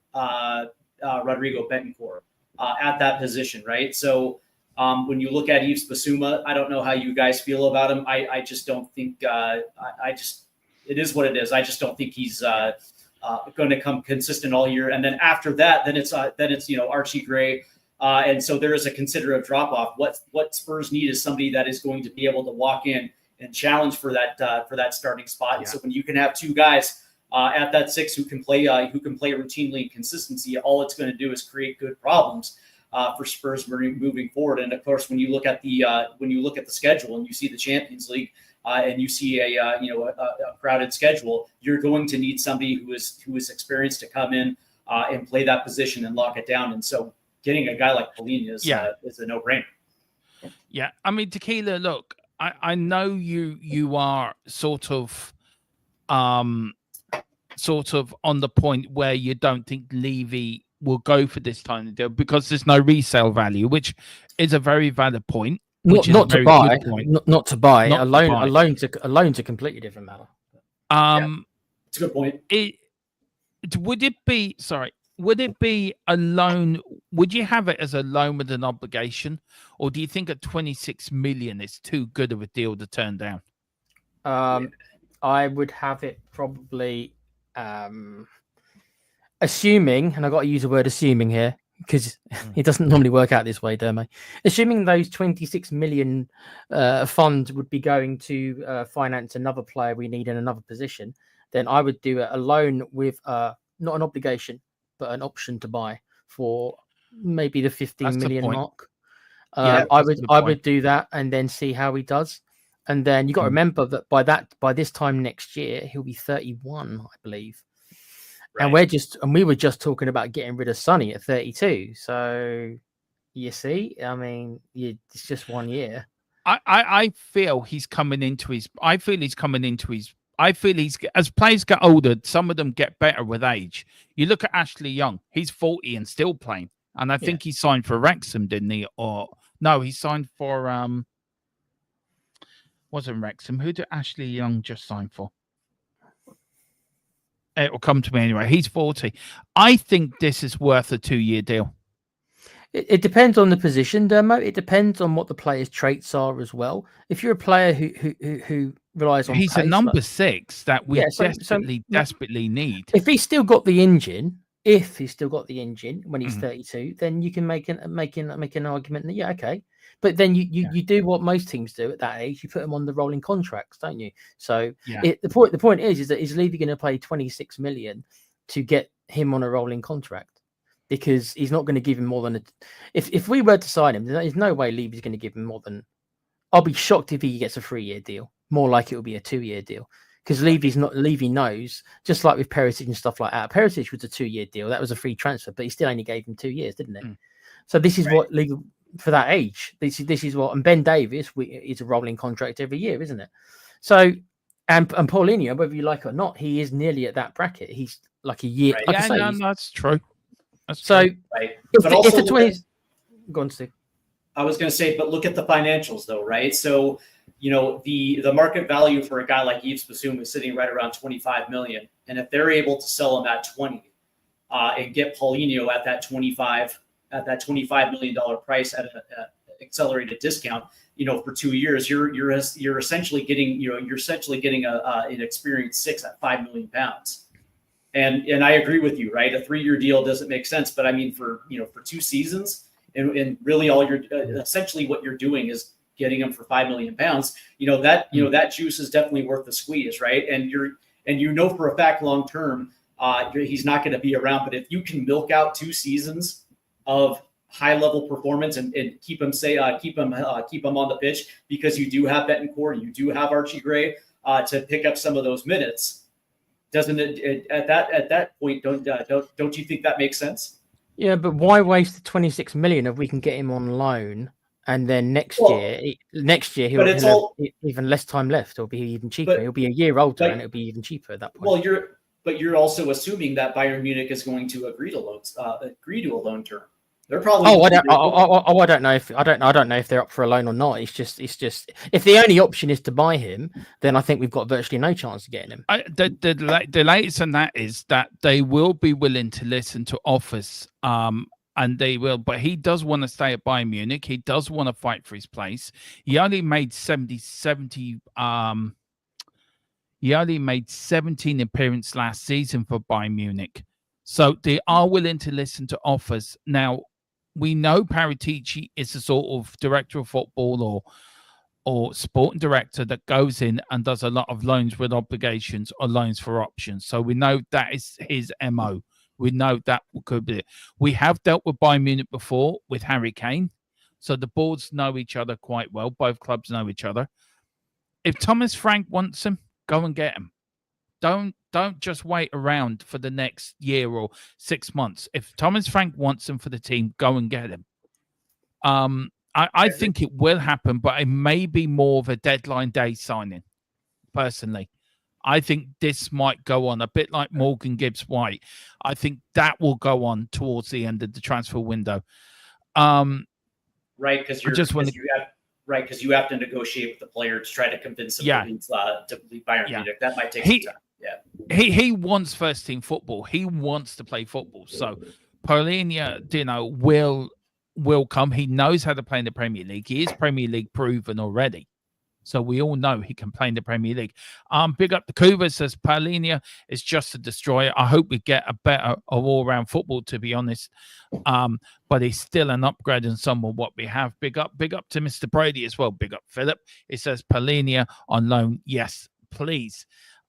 Rodrigo Betancourt at that position, right? So when you look at Yves Bissouma, I don't know how you guys feel about him. I just don't think it is what it is. I just don't think he's going to come consistent all year. And then after that, then it's Archie Gray. And so there is a considerable drop off. What Spurs need is somebody that is going to be able to walk in and challenge for that starting spot. And so when you can have two guys at that six who can play routinely and consistency, all it's going to do is create good problems. for Spurs moving forward. And of course, when you look at the schedule and you see the Champions League and you see a crowded schedule, you're going to need somebody who is experienced to come in and play that position and lock it down. And so getting a guy like Paulinho is a no-brainer. Yeah, I mean, Tequila, look, I know you are sort of on the point where you don't think Levy will go for this kind of deal because there's no resale value, which is a very valid point. Not to buy. A loan's a completely different matter. It's a good point. Would it be a loan? Would you have it as a loan with an obligation, or do you think at 26 million is too good of a deal to turn down? I would have it probably, assuming, and I got to use the word assuming here because it doesn't normally work out this way, Dermo. Assuming those 26 million funds would be going to finance another player we need in another position, then I would do a loan with not an obligation, but an option to buy for maybe the 15 million mark. I would do that and then see how he does. And then you got to remember that by this time next year, he'll be 31, I believe. Right. And we were just talking about getting rid of Sonny at 32. So you see, I mean, it's just 1 year. I feel he's coming into his. I feel he's as players get older, some of them get better with age. You look at Ashley Young; he's 40 and still playing. And I think he signed for Wrexham, didn't he? Or no, he signed for wasn't Wrexham. Who did Ashley Young just sign for? It will come to me anyway. He's 40. I think this is worth a 2-year deal. It depends on the position, Dermo. It depends on what the player's traits are as well. If you're a player who relies on he's pace, a number 6 that we desperately need. If he's still got the engine, when he's 32, then you can make an argument that okay. But then you do what most teams do at that age. You put them on the rolling contracts, don't you? So the point is that is Levy going to pay 26 million to get him on a rolling contract? Because he's not going to give him more than if we were to sign him, there's no way Levy's going to give him more than. I'll be shocked if he gets a 3-year deal. More like it will be a 2-year deal. Because Levy knows, just like with Perisic and stuff like that. Perisic was a 2-year deal. That was a free transfer, but he still only gave him 2 years, didn't it? So this is what Levy, for that age, this is what, and Ben Davies is a rolling contract every year, isn't it? So, and Paulinho, whether you like it or not, he is nearly at that bracket. He's like a year. Right. That's true. So, right. If the 20s, go on, Steve. I was going to say, but look at the financials though, right? So, the market value for a guy like Yves Bissouma is sitting right around 25 million. And if they're able to sell him at 20 and get Paulinho at that $25 million price at an accelerated discount, for 2 years, you're essentially getting, an experienced 6 at £5 million. And I agree with you, right? A 3-year deal doesn't make sense, but I mean, for 2 seasons and really all you're essentially what you're doing is getting him for £5 million. That juice is definitely worth the squeeze, right? And for a fact, long term, he's not going to be around. But if you can milk out 2 seasons of high level performance and keep him on the pitch, because you do have Betancourt, you do have Archie Gray to pick up some of those minutes. Doesn't it at that point? Don't you think that makes sense? Yeah, but why waste the 26 million if we can get him on loan? And then next year he'll have even less time left. It'll be even cheaper. He'll be a year older, and it'll be even cheaper at that point. Well, you're also assuming that Bayern Munich is going to agree to a loan term. They're probably. I don't know if they're up for a loan or not. It's just if the only option is to buy him, then I think we've got virtually no chance of getting him. The latest on that is that they will be willing to listen to offers. And they will, but he does want to stay at Bayern Munich. He does want to fight for his place. He only made 17 appearances last season for Bayern Munich. So they are willing to listen to offers. Now, we know Paratici is a sort of director of football or sporting director that goes in and does a lot of loans with obligations or loans for options. So we know that is his MO. We know that could be it. We have dealt with Bayern Munich before with Harry Kane. So the boards know each other quite well. Both clubs know each other. If Thomas Frank wants him, go and get him. Don't just wait around for the next year or 6 months. If Thomas Frank wants him for the team, go and get him. I think it will happen, but it may be more of a deadline day signing, personally. I think this might go on a bit like Morgan Gibbs-White. I think that will go on towards the end of the transfer window. Right, because you have to negotiate with the player to try to convince him to leave Bayern Munich. That might take some time. Yeah, he wants first team football. He wants to play football. So Paulinho, will come. He knows how to play in the Premier League. He is Premier League proven already. So we all know he can play in the Premier League. Big up the Cuba, says Paulinho is just a destroyer. I hope we get a better all-round football, to be honest. But he's still an upgrade on some of what we have. Big up to Mr. Brady as well. Big up Philip. It says Paulinho on loan. Yes, please.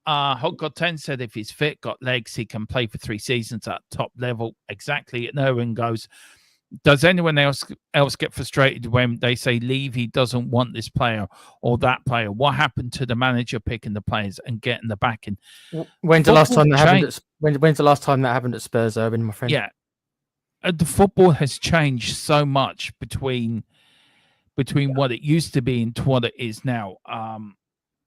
Hot God 10 said if he's fit, got legs, he can play for 3 seasons at top level. Exactly. And Owen goes, does anyone else get frustrated when they say Levy doesn't want this player or that player? What happened to the manager picking the players and getting the backing? When's the last time that happened? When's the last time that happened at Spurs, Urban, my friend? Yeah, the football has changed so much between what it used to be and what it is now.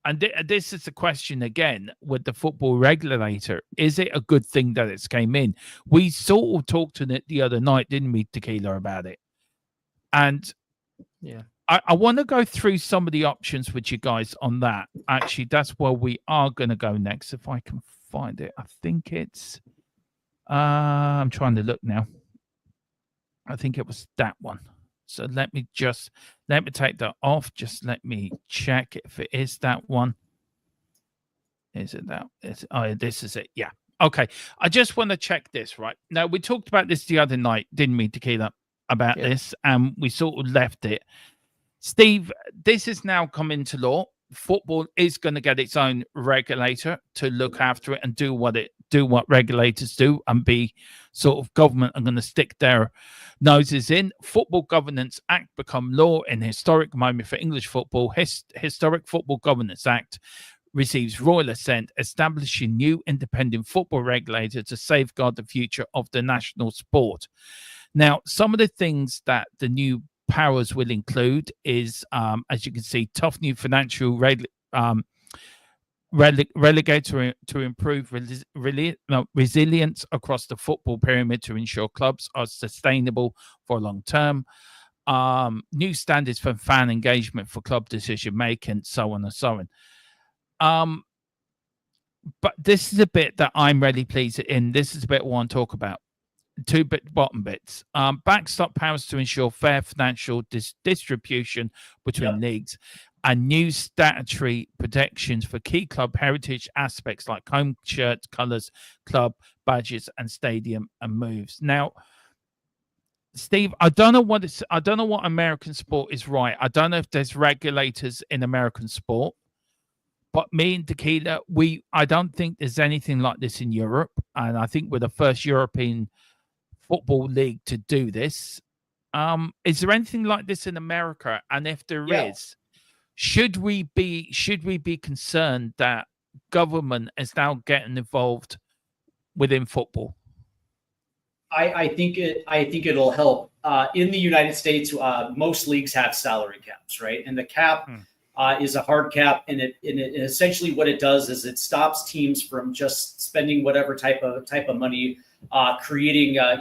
And this is the question again with the football regulator. Is it a good thing that it's came in? We sort of talked to it the other night, didn't we, Tequila, about it? And yeah, I want to go through some of the options with you guys on that. Actually, that's where we are going to go next. If I can find it, I think it's... I'm trying to look now. I think it was that one. So let me take that off. Just let me check if it is that one. Is it that? This is it. Yeah. Okay. I just want to check this, right? Now, we talked about this the other night, didn't we, Tequila, about this, and we sort of left it. Steve, this has now come into law. Football is going to get its own regulator to look after it and do what regulators do and be sort of government are going to stick their noses in. Football Governance Act become law in historic moment for English football. Historic Football Governance Act receives royal assent, establishing new independent football regulator to safeguard the future of the national sport. Now, some of the things that the new powers will include is, as you can see, tough new financial regulator to improve resilience across the football pyramid to ensure clubs are sustainable for long term. New standards for fan engagement for club decision making, so on and so on. But this is a bit that I'm really pleased in. This is a bit I want to talk about. Two bottom bits. Backstop powers to ensure fair financial distribution between leagues, and new statutory protections for key club heritage aspects like home shirts, colours, club badges, and stadium and moves. Now, Steve, I don't know what American sport is right. I don't know if there's regulators in American sport, but me and Tequila, I don't think there's anything like this in Europe, and I think we're the first European football league to do this. Is there anything like this in America? And if there is, should we be concerned that government is now getting involved within football? I think it'll help. In the United States, most leagues have salary caps, right? And the cap is a hard cap, and it essentially what it does is it stops teams from just spending whatever type of money, creating a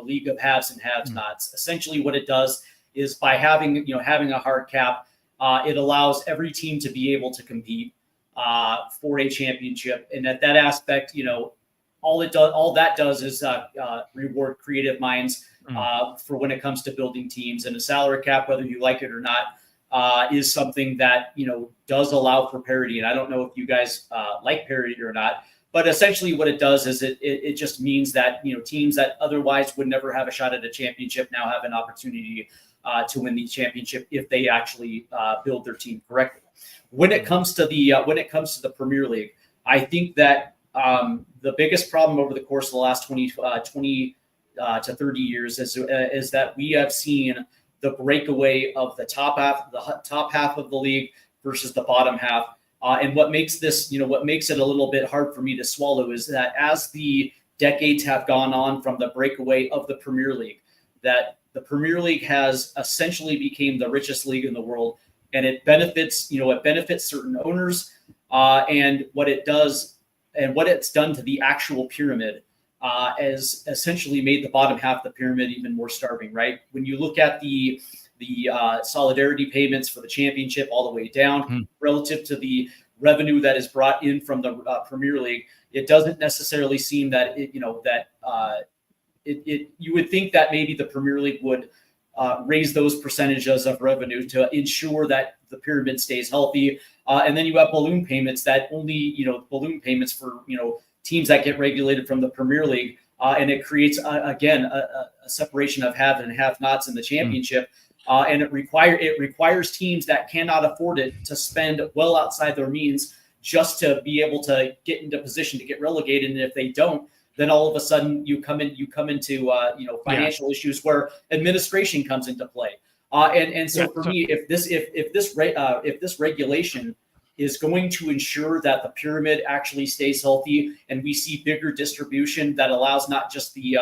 league of haves and have-nots. Essentially, what it does is by having a hard cap, it allows every team to be able to compete for a championship, and at that aspect, all that does is reward creative minds for when it comes to building teams. And a salary cap, whether you like it or not, is something that does allow for parity. And I don't know if you guys like parity or not, but essentially what it does is it just means that teams that otherwise would never have a shot at a championship now have an opportunity to win the championship if they actually build their team correctly. When it comes to the Premier League, I think that the biggest problem over the course of the last 20 to 30 years is that we have seen the breakaway of the top half of the league versus the bottom half. And what makes this, what makes it a little bit hard for me to swallow is that as the decades have gone on from the breakaway of the Premier League, that the Premier League has essentially became the richest league in the world, and it benefits certain owners, and what it does and what it's done to the actual pyramid has essentially made the bottom half of the pyramid even more starving, right? When you look at the solidarity payments for the championship all the way down relative to the revenue that is brought in from the Premier League, it doesn't necessarily seem that you would think that maybe the Premier League would raise those percentages of revenue to ensure that the pyramid stays healthy. And then you have balloon payments that only, balloon payments for, teams that get regulated from the Premier League. And it creates, again, a separation of have and have nots in the championship. And it requires teams that cannot afford it to spend well outside their means just to be able to get into position to get relegated. And if they don't, then all of a sudden you come into financial issues where administration comes into play. So for me, if this regulation is going to ensure that the pyramid actually stays healthy and we see bigger distribution that allows not just the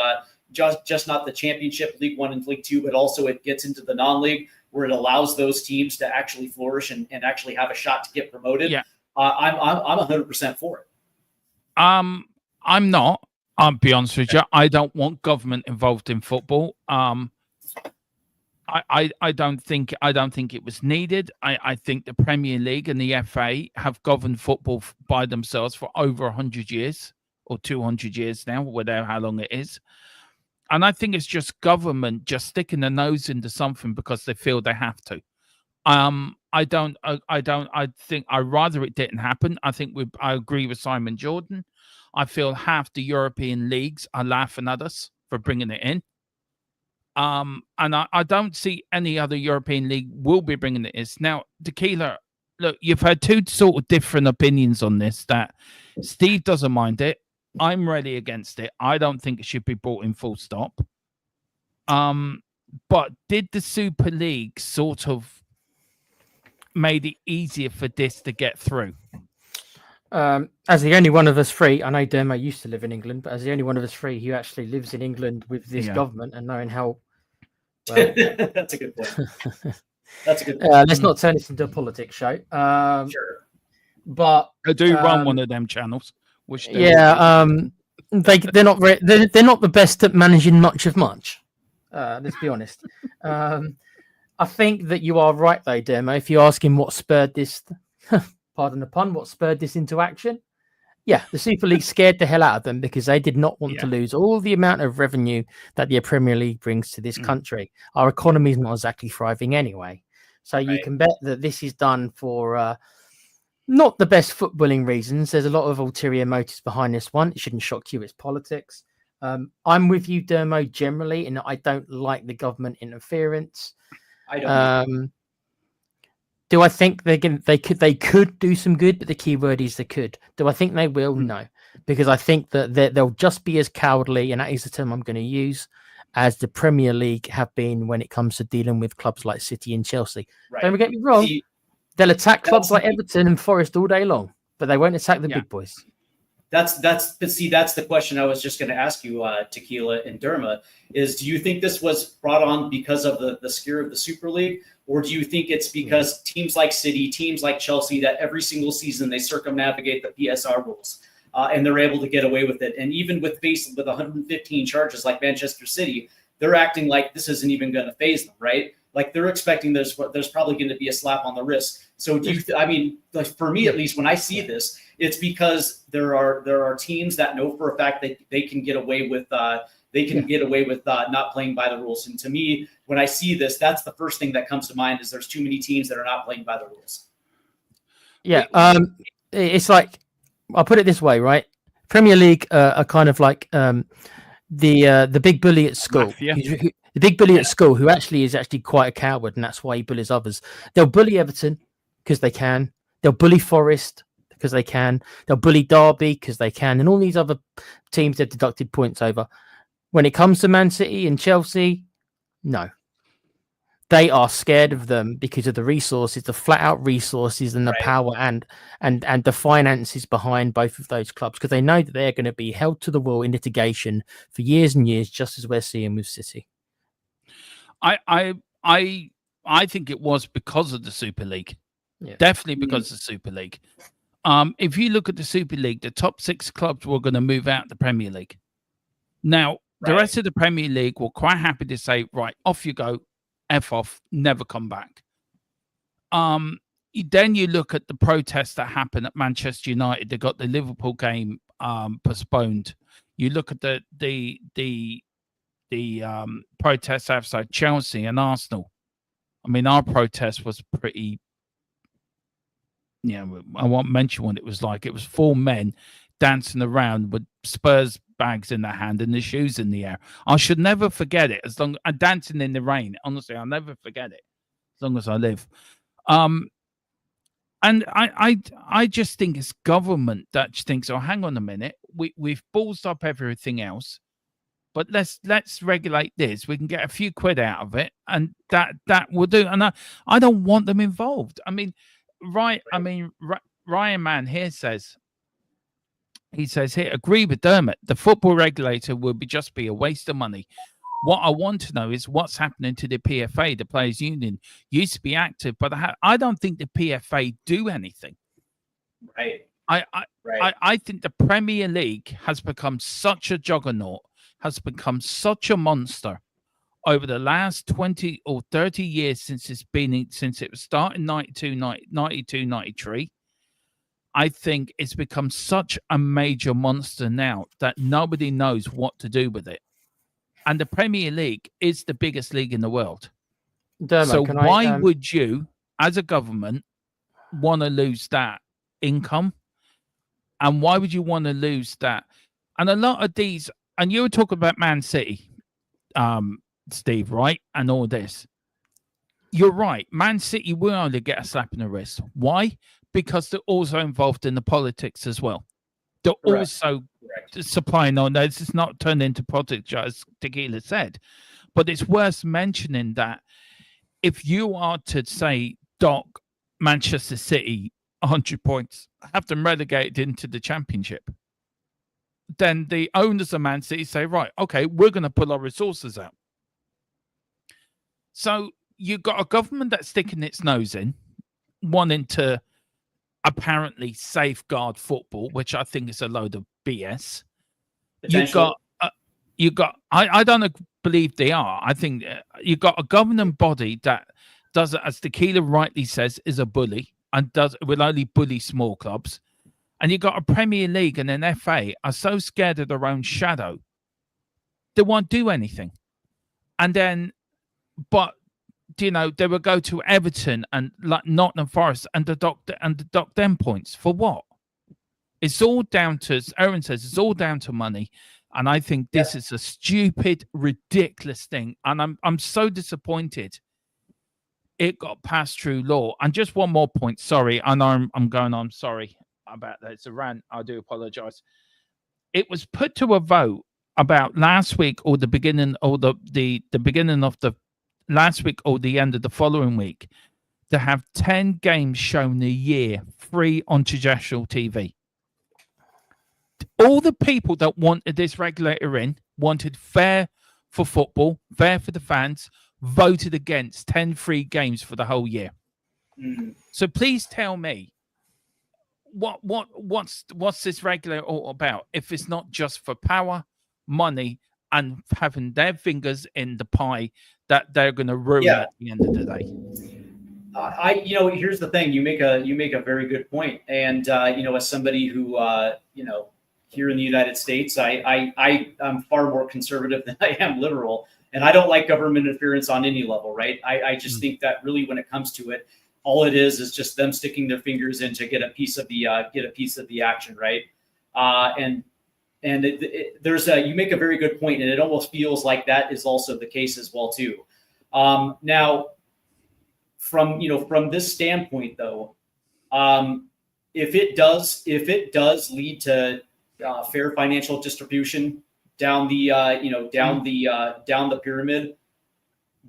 just not the championship, League One and League Two, but also it gets into the non-league where it allows those teams to actually flourish and actually have a shot to get promoted. I'm 100% for it. I'm not. I'll be honest with you. I don't want government involved in football. I don't think it was needed. I think the Premier League and the FA have governed football by themselves for over 100 years or 200 years now, whatever how long it is. And I think it's just government just sticking their nose into something because they feel they have to. I think I'd rather it didn't happen. I agree with Simon Jordan. I feel half the European leagues are laughing at us for bringing it in. And I don't see any other European league will be bringing it in. Now, Tequila, look, you've had two sort of different opinions on this, that Steve doesn't mind it. I'm really against it. I don't think it should be brought in full stop. But did the Super League sort of made it easier for this to get through? As the only one of us three, I know Dermo used to live in England, but as the only one of us three who actually lives in England with this government and knowing how... Well, that's a good point. That's a good point. Let's not turn this into a politics show. Sure. But I do run one of them channels. Which they're not they're not the best at managing much of much. Let's be honest. I think that you are right though, Dermo. If you ask him what spurred this, pardon the pun, what spurred this into action? Yeah, the Super League scared the hell out of them because they did not want to lose all the amount of revenue that the Premier League brings to this country. Our economy is not exactly thriving anyway, so you can bet that this is done for. Not the best footballing reasons. There's a lot of ulterior motives behind this one. It shouldn't shock you. It's politics. I'm with you, Dermo, generally, and I don't like the government interference. I don't. Do I think they could do some good? But the key word is they could. Do I think they will? No, because I think that they'll just be as cowardly, and that is the term I'm going to use, as the Premier League have been when it comes to dealing with clubs like City and Chelsea. Right. Don't get me wrong. They'll attack clubs like Everton and Forest all day long, but they won't attack the big boys. That's the question I was just going to ask you, Tequila and Derma, is do you think this was brought on because of the scare of the Super League, or do you think it's because teams like City, teams like Chelsea, that every single season they circumnavigate the PSR rules and they're able to get away with it? And even with 115 charges like Manchester City, they're acting like this isn't even going to faze them, right? Like they're expecting there's probably going to be a slap on the wrist. So like for me at least, when I see this, it's because there are teams that know for a fact that they can get away with not playing by the rules. And to me, when I see this, that's the first thing that comes to mind is there's too many teams that are not playing by the rules. Yeah, it's like I'll put it this way, right? Premier League are kind of like the big bully at school. The big bully at school, who is actually quite a coward, and that's why he bullies others. They'll bully Everton because they can. They'll bully Forest because they can. They'll bully Derby because they can, and all these other teams they've deducted points over. When it comes to Man City and Chelsea, no. They are scared of them because of the resources, the flat out resources and the power and the finances behind both of those clubs, because they know that they're going to be held to the wall in litigation for years and years, just as we're seeing with City. I think it was because of the Super League. Yeah. Definitely because of the Super League. If you look at the Super League, the top 6 clubs were going to move out the Premier League. Now, the rest of the Premier League were quite happy to say, right, off you go. F off, never come back. Then you look at the protests that happened at Manchester United. They got the Liverpool game postponed. You look at the protests outside Chelsea and Arsenal. I mean, our protest was pretty. Yeah, I won't mention what it was like. It was 4 men dancing around with Spurs bags in their hand and the shoes in the air. I should never forget it. As long as dancing in the rain, honestly, I'll never forget it as long as I live. And I just think it's government that thinks, oh, hang on a minute, we've ballsed up everything else, but let's regulate this. We can get a few quid out of it, and that will do. And I don't want them involved. I mean, Ryan Mann here says. He says here, agree with Dermot. The football regulator will just be a waste of money. What I want to know is what's happening to the PFA, the Players Union. Used to be active, but I don't think the PFA do anything. Right. I think the Premier League has become such a juggernaut, has become such a monster over the last 20 or 30 years since it was started in 92, 93. I think it's become such a major monster now that nobody knows what to do with it. And the Premier League is the biggest league in the world. Dermot, so why would you, as a government, want to lose that income? And why would you want to lose that? And a lot of these, and you were talking about Man City, Steve, right? And all this. You're right. Man City will only get a slap in the wrist. Why? Because they're also involved in the politics as well. They're also supplying on this. It's not turned into politics, as Tequila said. But it's worth mentioning that if you are to say, dock Manchester City 100 points, have them relegated into the Championship, then the owners of Man City say, right, okay, we're going to pull our resources out. So you've got a government that's sticking its nose in, wanting to apparently safeguard football, which I think is a load of BS. You got. I don't believe they are. I think you got a governing body that does it, as Tequila rightly says, is a bully and will only bully small clubs. And you got a Premier League and an FA are so scared of their own shadow, they won't do anything. And then, but you know, they will go to Everton and like Nottingham Forest and deduct them points for what? It's all down to, as Aaron says, it's all down to money. And I think this is a stupid, ridiculous thing. And I'm so disappointed it got passed through law. And just one more point. Sorry, I know I'm going on. Sorry about that. It's a rant. I do apologize. It was put to a vote about last week or the beginning or the beginning of the last week or the end of the following week to have 10 games shown a year free on traditional TV. All the people that wanted this regulator in, wanted fair for football, fair for the fans, voted against 10 free games for the whole year. So please tell me what's this regulator all about if it's not just for power, money, and having their fingers in the pie that they're going to ruin at the end of the day. Here's the thing. You make a very good point. And, as somebody who, here in the United States, I'm far more conservative than I am liberal. And I don't like government interference on any level, right? I just think that really when it comes to it, all it is just them sticking their fingers in to get a piece of the action, right? You make a very good point, and it almost feels like that is also the case as well too. Now, from this standpoint though, if it does lead to fair financial distribution down the down the pyramid,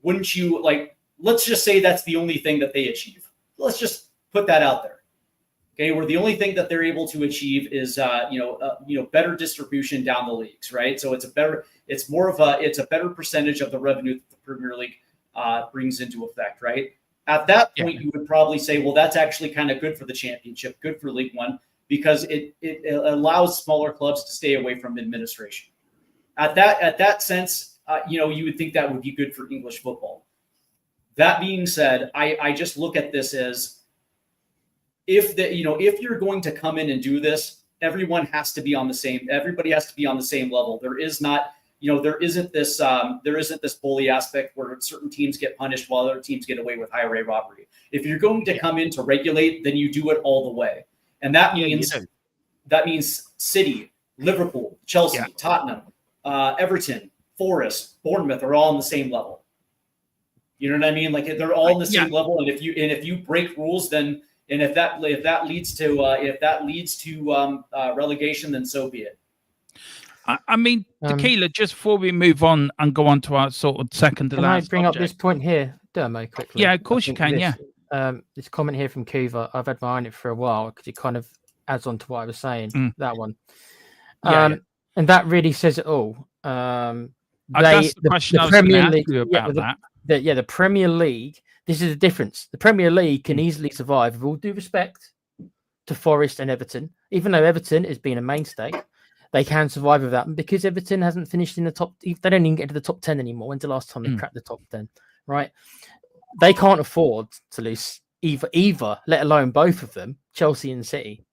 wouldn't you like? Let's just say that's the only thing that they achieve. Let's just put that out there. Okay, where the only thing that they're able to achieve is better distribution down the leagues, right? So it's a better percentage of the revenue that the Premier League brings into effect, right? At that point, you would probably say, well, that's actually kind of good for the Championship, good for League One, because it allows smaller clubs to stay away from administration. At that sense, you would think that would be good for English football. That being said, I just look at this as if you're going to come in and do this, everybody has to be on the same level. There isn't this bully aspect where certain teams get punished while other teams get away with highway robbery. If you're going to come in to regulate, then you do it all the way. And that means City, Liverpool, Chelsea, Tottenham, Everton, Forest, Bournemouth are all on the same level. You know what I mean? Like they're all on the same level. And if you break rules, then if that leads to relegation, then so be it. I mean, Tequila, just before we move on and go on to our sort of second to last Can I bring up this point here, Dermo, quickly? Yeah, of course you can, This comment here from Kuva, I've had my eye on it for a while because it kind of adds on to what I was saying, that one. And that really says it all. That's the question I was going to ask you about that. The Premier League, this is the difference. The Premier League can easily survive, with all due respect to Forest and Everton. Even though Everton has been a mainstay, they can survive with that. And because Everton hasn't finished in the top, they don't even get to the top 10 anymore. When's the last time they cracked the top 10? Right? They can't afford to lose either, let alone both of them, Chelsea and City.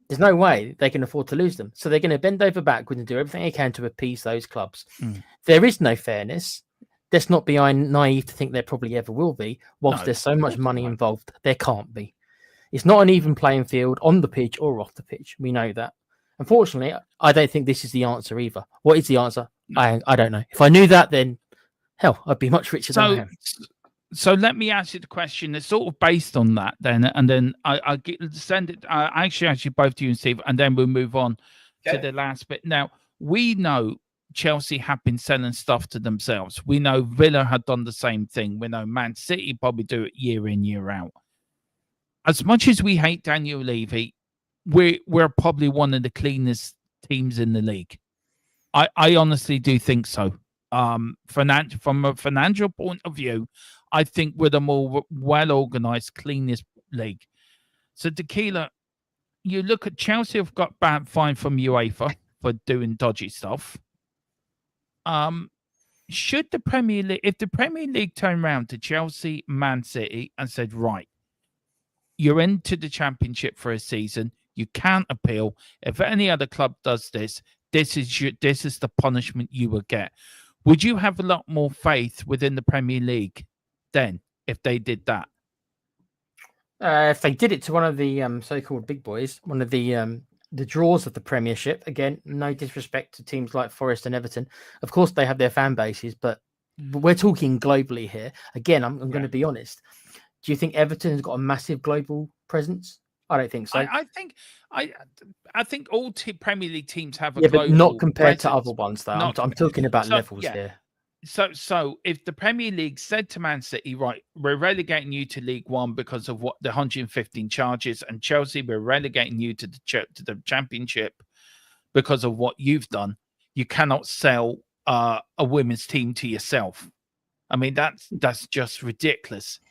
There's no way they can afford to lose them. So they're going to bend over backwards and do everything they can to appease those clubs. There is no fairness. Let's not be naive to think there probably ever will be. Whilst there's so much money involved, there can't be. It's not an even playing field on the pitch or off the pitch. We know that. Unfortunately, I don't think this is the answer either. What is the answer? I don't know. If I knew that, then hell, I'd be much richer than I am. So let me ask you the question that's sort of based on that then, and then I send it. I actually both to you and Steve, and then we'll move on to the last bit. Now, we know Chelsea have been selling stuff to themselves. We know Villa had done the same thing. We know Man City probably do it year in, year out. As much as we hate Daniel Levy, we're probably one of the cleanest teams in the league. I honestly do think so. From a financial point of view, I think we're the more well-organized, cleanest league. So, Tequila, you look at Chelsea have got bad fine from UEFA for doing dodgy stuff. Should the Premier League, if the Premier League turned around to Chelsea, Man City, and said, right, you're into the Championship for a season, you can't appeal. If any other club does this, this is the punishment you will get. Would you have a lot more faith within the Premier League then if they did that? If they did it to one of the so-called big boys, one of the draws of the Premiership, again, no disrespect to teams like Forest and Everton. Of course, they have their fan bases, but we're talking globally here. Again, I'm going to be honest. Do you think Everton has got a massive global presence? I don't think so. I think all Premier League teams have a global but not compared presence. to other ones, though. I'm talking about levels here. So if the Premier League said to Man City, right, we're relegating you to League One because of what the 115 charges, and Chelsea, we're relegating you to the Championship because of what you've done, you cannot sell a women's team to yourself. I mean, that's just ridiculous.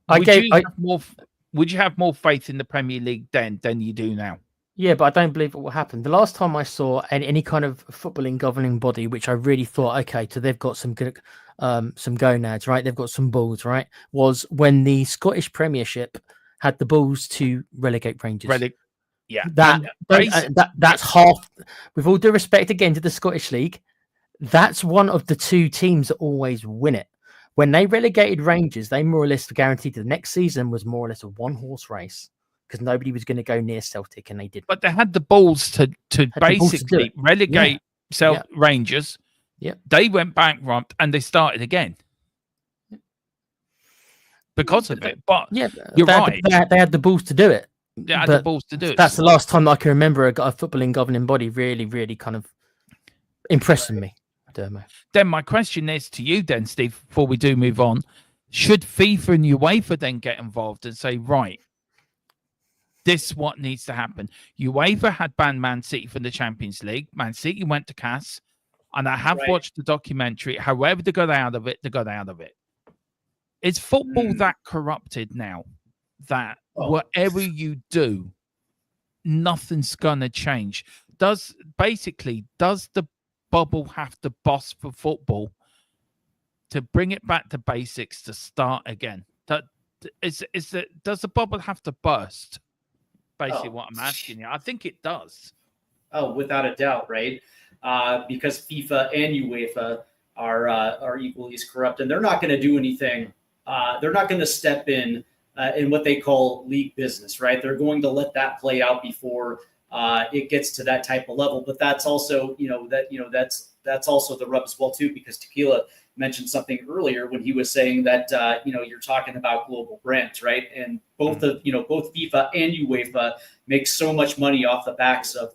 Would you have more faith in the Premier League then than you do now? Yeah, but I don't believe it will happen. The last time I saw any kind of footballing governing body, which I really thought, okay, so they've got some good, some gonads, right? They've got some balls, right? Was when the Scottish Premiership had the balls to relegate Rangers. That's half. With all due respect, again, to the Scottish League, that's one of the two teams that always win it. When they relegated Rangers, they more or less guaranteed the next season was more or less a one-horse race because nobody was going to go near Celtic, and they did. But they had the balls to basically relegate Rangers. Yeah, they went bankrupt and they started again because of it. But you're right. They had the balls to do it. They had the balls to do it. That's the last time I can remember a footballing governing body really kind of impressing me. Then my question is to you then, Steve, before we do move on, should FIFA and UEFA then get involved and say, right, this is what needs to happen? UEFA had banned Man City from the Champions League. Man City went to CAS, and I have watched the documentary. However they got out of it, they got out of it. Is football that corrupted now that whatever you do, nothing's going to change? Does the bubble have to bust for football to bring it back to basics to start again? Does the bubble have to burst? Basically, what I'm asking you. I think it does. Oh, without a doubt, right? Because FIFA and UEFA are equally as corrupt, and they're not going to do anything. They're not going to step in what they call league business, right? They're going to let that play out before it gets to that type of level. But that's also, that's also the rub as well too, because Tequila mentioned something earlier when he was saying that you're talking about global brands, right? And both FIFA and UEFA make so much money off the backs of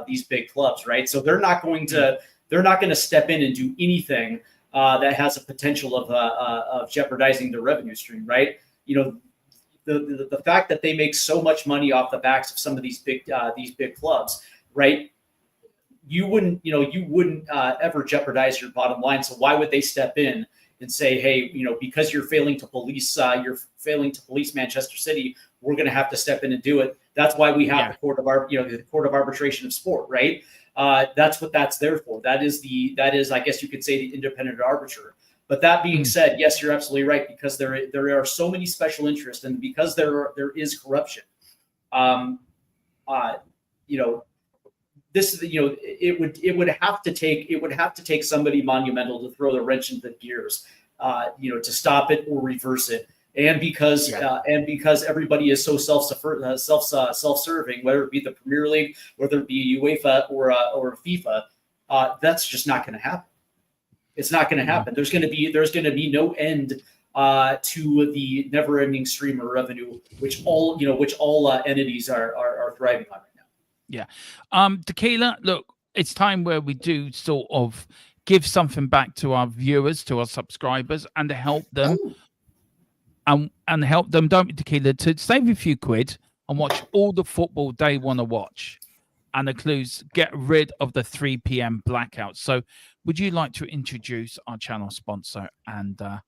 these big clubs, right? So they're not going to step in and do anything that has a potential of jeopardizing the revenue stream, right? The fact that they make so much money off the backs of some of these big clubs, right? You wouldn't ever jeopardize your bottom line. So why would they step in and say, hey, because you're failing to police Manchester City, we're going to have to step in and do it. That's why we have the court of arbitration of sport, right? That's what that's there for. That is, I guess you could say, the independent arbiter. But that being said, yes, you're absolutely right, because there are so many special interests, and because there is corruption, this is it would have to take somebody monumental to throw the wrench into the gears, to stop it or reverse it. And because everybody is so self-serving, whether it be the Premier League, whether it be UEFA or FIFA, that's just not going to happen. It's not going to happen. There's going to be no end to the never-ending stream of revenue, which all entities are thriving on right now. Yeah. Tequila, look, it's time where we do sort of give something back to our viewers, to our subscribers, and to help them. And help them, don't we, Tequila, to save a few quid and watch all the football they want to watch. And includes get rid of the 3 p.m. blackout. So would you like to introduce our channel sponsor and and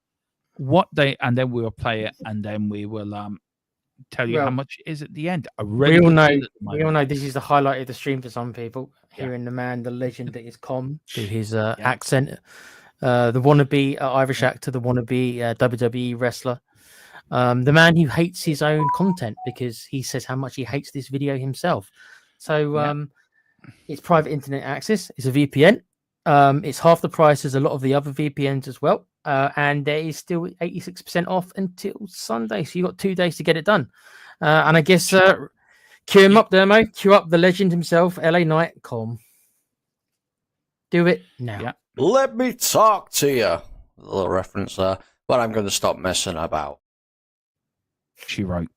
then we'll play it, and then we will tell you how much it is at the end. We all know this is the highlight of the stream for some people. Hearing the man, the legend that is Com, to his accent, the wannabe Irish actor, the wannabe WWE wrestler. The man who hates his own content because he says how much he hates this video himself. So it's private internet access. It's a VPN. It's half the price as a lot of the other VPNs as well. And there is still 86% off until Sunday. So you've got 2 days to get it done. And I guess cue him up, Dermo. Cue up the legend himself, LA Knight. Com. Do it now. Yeah. Let me talk to you. A little reference there. But I'm going to stop messing about. She wrote.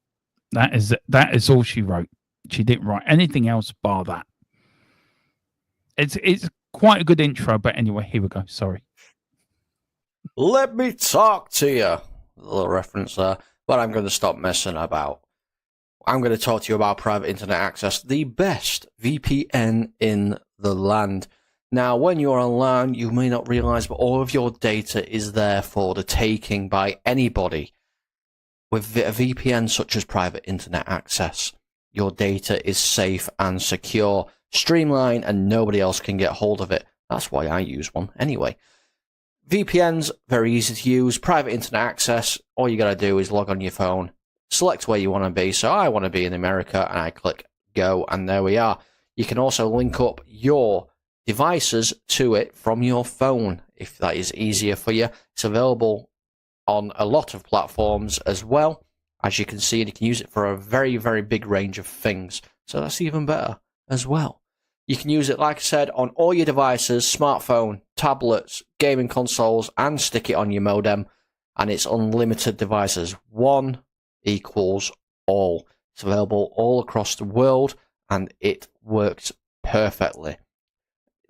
That is all she wrote. She didn't write anything else bar that. It's quite a good intro, but anyway, here we go. Sorry. Let me talk to you. A little reference there. But I'm going to stop messing about. I'm going to talk to you about private internet access, the best VPN in the land. Now, when you're online, you may not realize, but all of your data is there for the taking by anybody. With a VPN such as private internet access, your data is safe and secure, streamlined, and nobody else can get hold of it. That's why I use one anyway. VPN's very easy to use. Private internet access, all you got to do is log on your phone, select where you want to be. So I want to be in America, and I click go, and there we are. You can also link up your devices to it from your phone if that is easier for you. It's available on a lot of platforms as well, as you can see, and you can use it for a very, very big range of things. So that's even better as well. You can use it, like I said, on all your devices, smartphone, tablets, gaming consoles, and stick it on your modem, and it's unlimited devices. One equals all. It's available all across the world, and it works perfectly.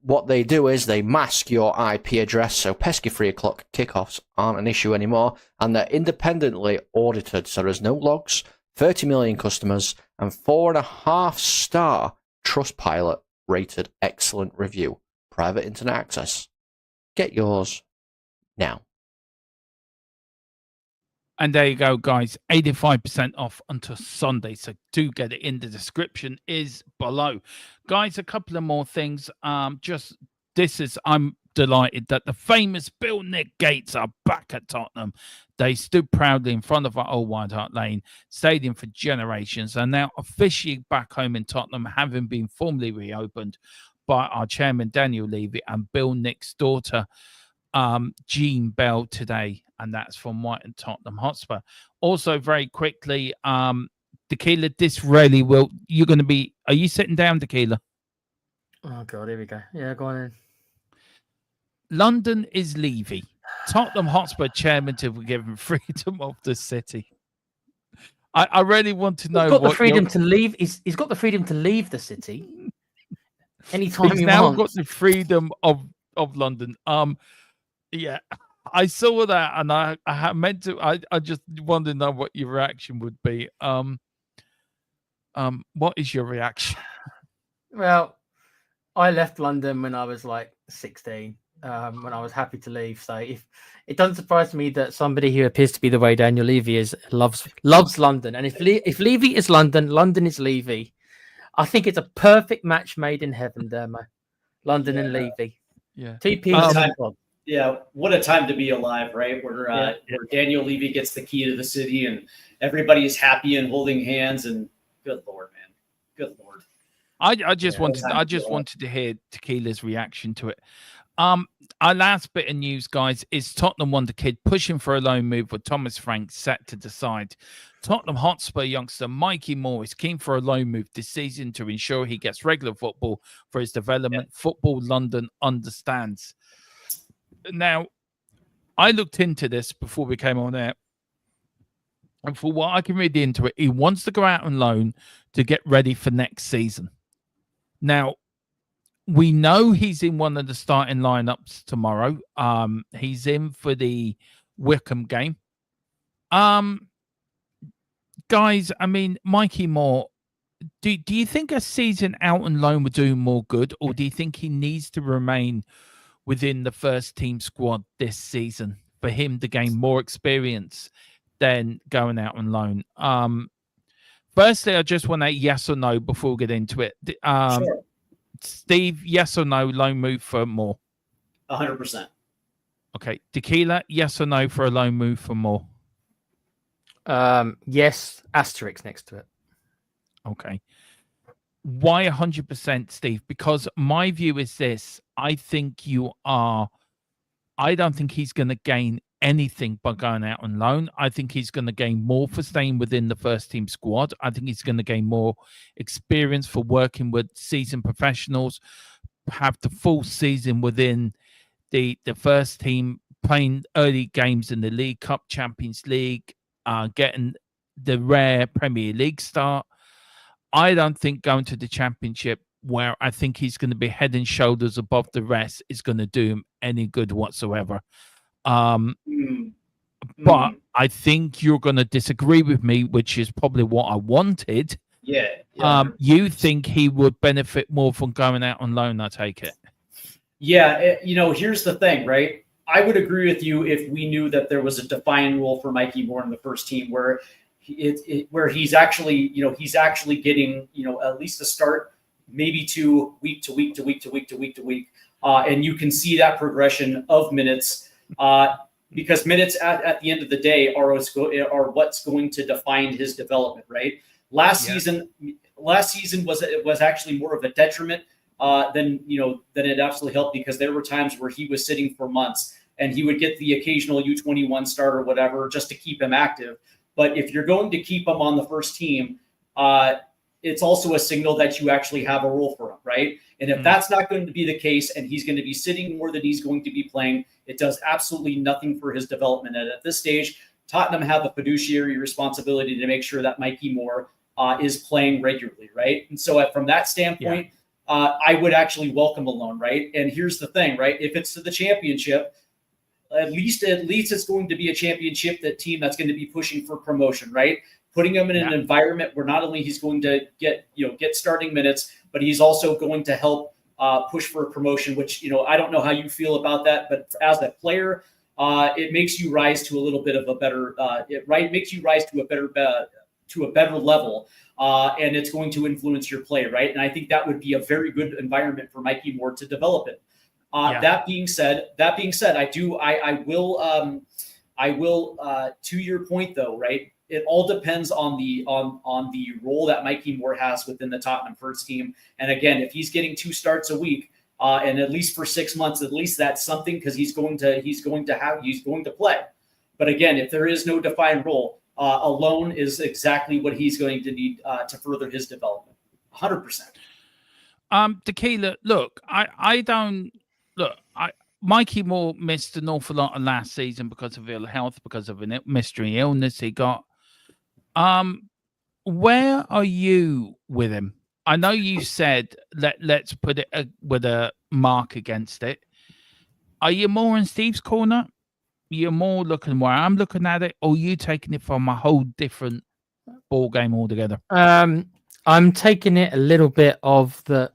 What they do is they mask your IP address, so pesky 3 o'clock kickoffs aren't an issue anymore, and they're independently audited, so there's no logs, 30 million customers, and 4.5-star Trustpilot rated excellent review. Private internet access. Get yours now. And there you go, guys. 85% off until Sunday. So do get it in. The description is below. Guys, a couple of more things. I'm delighted that the famous Bill Nick Gates are back at Tottenham. They stood proudly in front of our old White Hart Lane Stadium for generations, and now officially back home in Tottenham, having been formally reopened by our chairman, Daniel Levy, and Bill Nick's daughter, Jean Bell, today. And that's from White and Tottenham Hotspur. Also, very quickly, Tequila, this really will. You're going to be. Are you sitting down, Tequila? Oh God, here we go. Yeah, go on in. London is Levy. Tottenham Hotspur chairman to be given freedom of the city. I really want to know. He's got the freedom to leave. He's got the freedom to leave the city anytime he's he now wants. got the freedom of London. Yeah. I saw that, and I meant to. I just wanted to know what your reaction would be. What is your reaction? Well, I left London when I was like 16. When I was happy to leave. So if it doesn't surprise me that somebody who appears to be the way Daniel Levy is loves London, and if Levy is London, London is Levy. I think it's a perfect match made in heaven, Dermo. London and Levy. Yeah. TP. Yeah, what a time to be alive, right? Where Daniel Levy gets the key to the city and everybody is happy and holding hands, and good Lord, man. Good Lord. I just wanted to hear Tequila's reaction to it. Our last bit of news, guys, is Tottenham wonder kid pushing for a loan move with Thomas Frank set to decide. Tottenham Hotspur youngster Mikey Moore is keen for a loan move this season to ensure he gets regular football for his development. Football London understands. Now, I looked into this before we came on air, and for what I can read into it, he wants to go out on loan to get ready for next season. Now, we know he's in one of the starting lineups tomorrow. He's in for the Wycombe game. Guys, I mean, Mikey Moore, do you think a season out on loan would do him more good, or do you think he needs to remain within the first team squad this season for him to gain more experience than going out on loan? Firstly, I just want a yes or no before we get into it. Sure. Steve, yes or no, loan move for Moore? 100%. Okay. Tequila, yes or no for a loan move for Moore? Yes, asterisk next to it. Okay. Why 100%, Steve? Because my view is this. I don't think he's going to gain anything by going out on loan. I think he's going to gain more for staying within the first team squad. I think he's going to gain more experience for working with seasoned professionals, have the full season within the first team, playing early games in the League Cup, Champions League, getting the rare Premier League start. I don't think going to the Championship, where I think he's going to be head and shoulders above the rest, is going to do him any good whatsoever. But I think you're going to disagree with me, which is probably what I wanted. Yeah. You think he would benefit more from going out on loan, I take it? Yeah, here's the thing, right? I would agree with you if we knew that there was a defined role for Mikey Moore in the first team where he's actually getting, at least a start, maybe to week to week to week to week to week to week. And you can see that progression of minutes. Because minutes at the end of the day are what's going to define his development, right? Last season was actually more of a detriment than it absolutely helped, because there were times where he was sitting for months and he would get the occasional U21 start or whatever just to keep him active. But if you're going to keep him on the first team, it's also a signal that you actually have a role for him, right? And if that's not going to be the case and he's going to be sitting more than he's going to be playing, it does absolutely nothing for his development. And at this stage, Tottenham have a fiduciary responsibility to make sure that Mikey Moore is playing regularly, right? And so from that standpoint, I would actually welcome a loan, right? And here's the thing, right? If it's to the championship, at least it's going to be a championship team that's going to be pushing for promotion, right? Putting him in an environment where not only he's going to get starting minutes, but he's also going to help push for a promotion, which, I don't know how you feel about that, but as a player, it makes you rise to a little bit of a better, makes you rise to a better level, and it's going to influence your play, right? And I think that would be a very good environment for Mikey Moore to develop it. That being said, I will, to your point though, right? It all depends on the role that Mikey Moore has within the Tottenham first team. And again, if he's getting 2 starts a week, and at least for 6 months, at least that's something, because he's going to play. But again, if there is no defined role, a loan is exactly what he's going to need to further his development. 100%. Tequila, look, Mikey Moore missed an awful lot of last season because of ill health, because of a mystery illness he got. Where are you with him? I know you said let's put it with a mark against it. Are you more in Steve's corner? You're more looking where I'm looking at it, or are you taking it from a whole different ball game altogether? I'm taking it a little bit of the.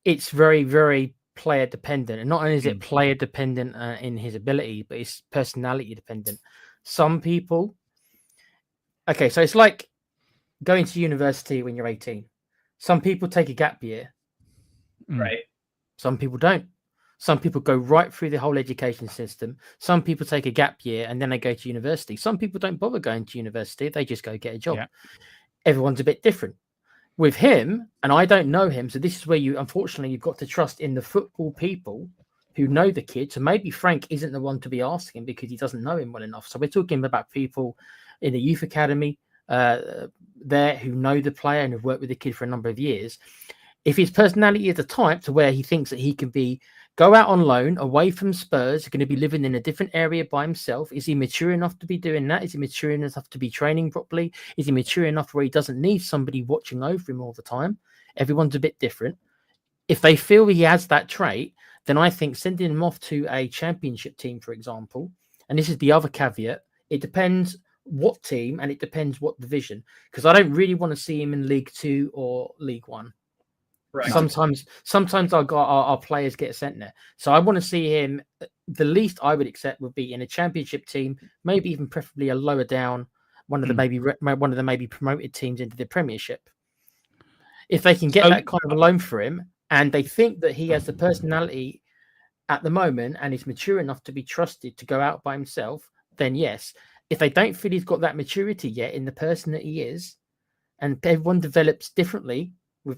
It's very, very player dependent, and not only is it player dependent in his ability, but it's personality dependent. Some people, okay, so it's like going to university when you're 18. Some people take a gap year, right? Some people don't. Some people go right through the whole education system. Some people take a gap year and then they go to university. Some people don't bother going to university. They just go get a job. Everyone's a bit different. With him, and I don't know him, so this is where unfortunately, you've got to trust in the football people who know the kid. So maybe Frank isn't the one to be asking because he doesn't know him well enough. So we're talking about people in the youth academy there who know the player and have worked with the kid for a number of years. If his personality is the type to where he thinks that he can go out on loan away from Spurs, going to be living in a different area by himself. Is he mature enough to be doing that? Is he mature enough to be training properly? Is he mature enough where he doesn't need somebody watching over him all the time? Everyone's a bit different. If they feel he has that trait, then I think sending him off to a championship team, for example, and this is the other caveat, it depends what team and it depends what division, because I don't really want to see him in League 2 or League 1. Right. Sometimes our players get sent there. So I want to see him. The least I would accept would be in a championship team, maybe even preferably a lower down, one of the maybe promoted teams into the Premiership. If they can get that kind of a loan for him, and they think that he has the personality at the moment and is mature enough to be trusted to go out by himself, then yes. If they don't feel he's got that maturity yet in the person that he is, and everyone develops differently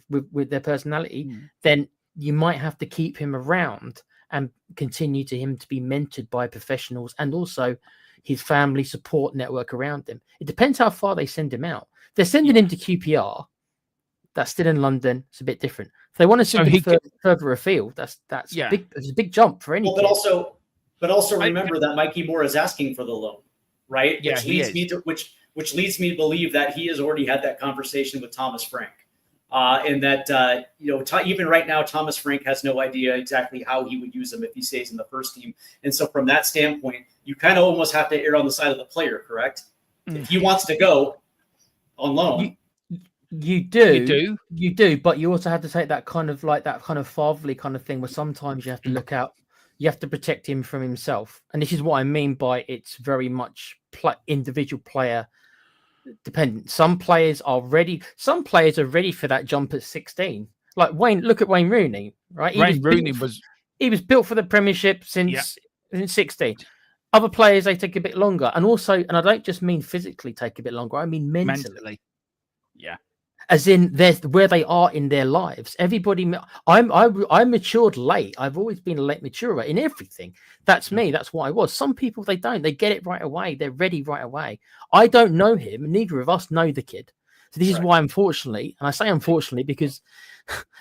with their personality, then you might have to keep him around and continue to him to be mentored by professionals and also his family support network around him. It depends how far they send him out. They're sending him to QPR. That's still in London. It's a bit different. If they want to send him further afield, that's big. It's a big jump for any. Well, but also remember that Mikey Moore is asking for the loan, right? Yeah, which leads me to believe that he has already had that conversation with Thomas Frank. And that, even right now, Thomas Frank has no idea exactly how he would use him if he stays in the first team. And so from that standpoint, you kind of almost have to err on the side of the player, correct? If he wants to go on loan. You do, but you also have to take that kind of fatherly kind of thing where sometimes you have to look out, you have to protect him from himself. And this is what I mean by it's very much individual player dependent. Some players are ready for that jump at 16. Like Wayne, look at Wayne Rooney, right? He was built for the Premiership since 16. Other players, they take a bit longer. And I don't just mean physically take a bit longer, I mean mentally. Yeah. As in where they are in their lives. Everybody, I matured late. I've always been a late maturer in everything. That's me. That's what I was. Some people, they don't. They get it right away. They're ready right away. I don't know him. Neither of us know the kid. So this is why, unfortunately, and I say unfortunately because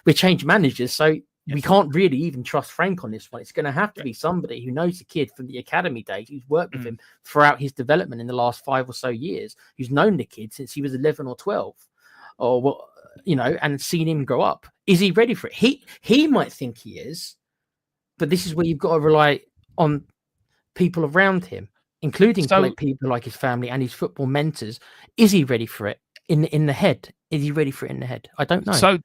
we changed managers. So we can't really even trust Frank on this one. It's going to have to be somebody who knows the kid from the academy days, who's worked with him throughout his development in the last 5 or so years, who's known the kid since he was 11 or 12, or what, you know, and seen him grow up. Is he ready for it? He might think he is, but this is where you've got to rely on people around him, including people like his family and his football mentors. Is he ready for it in the head? Is he ready for it in the head? I don't know.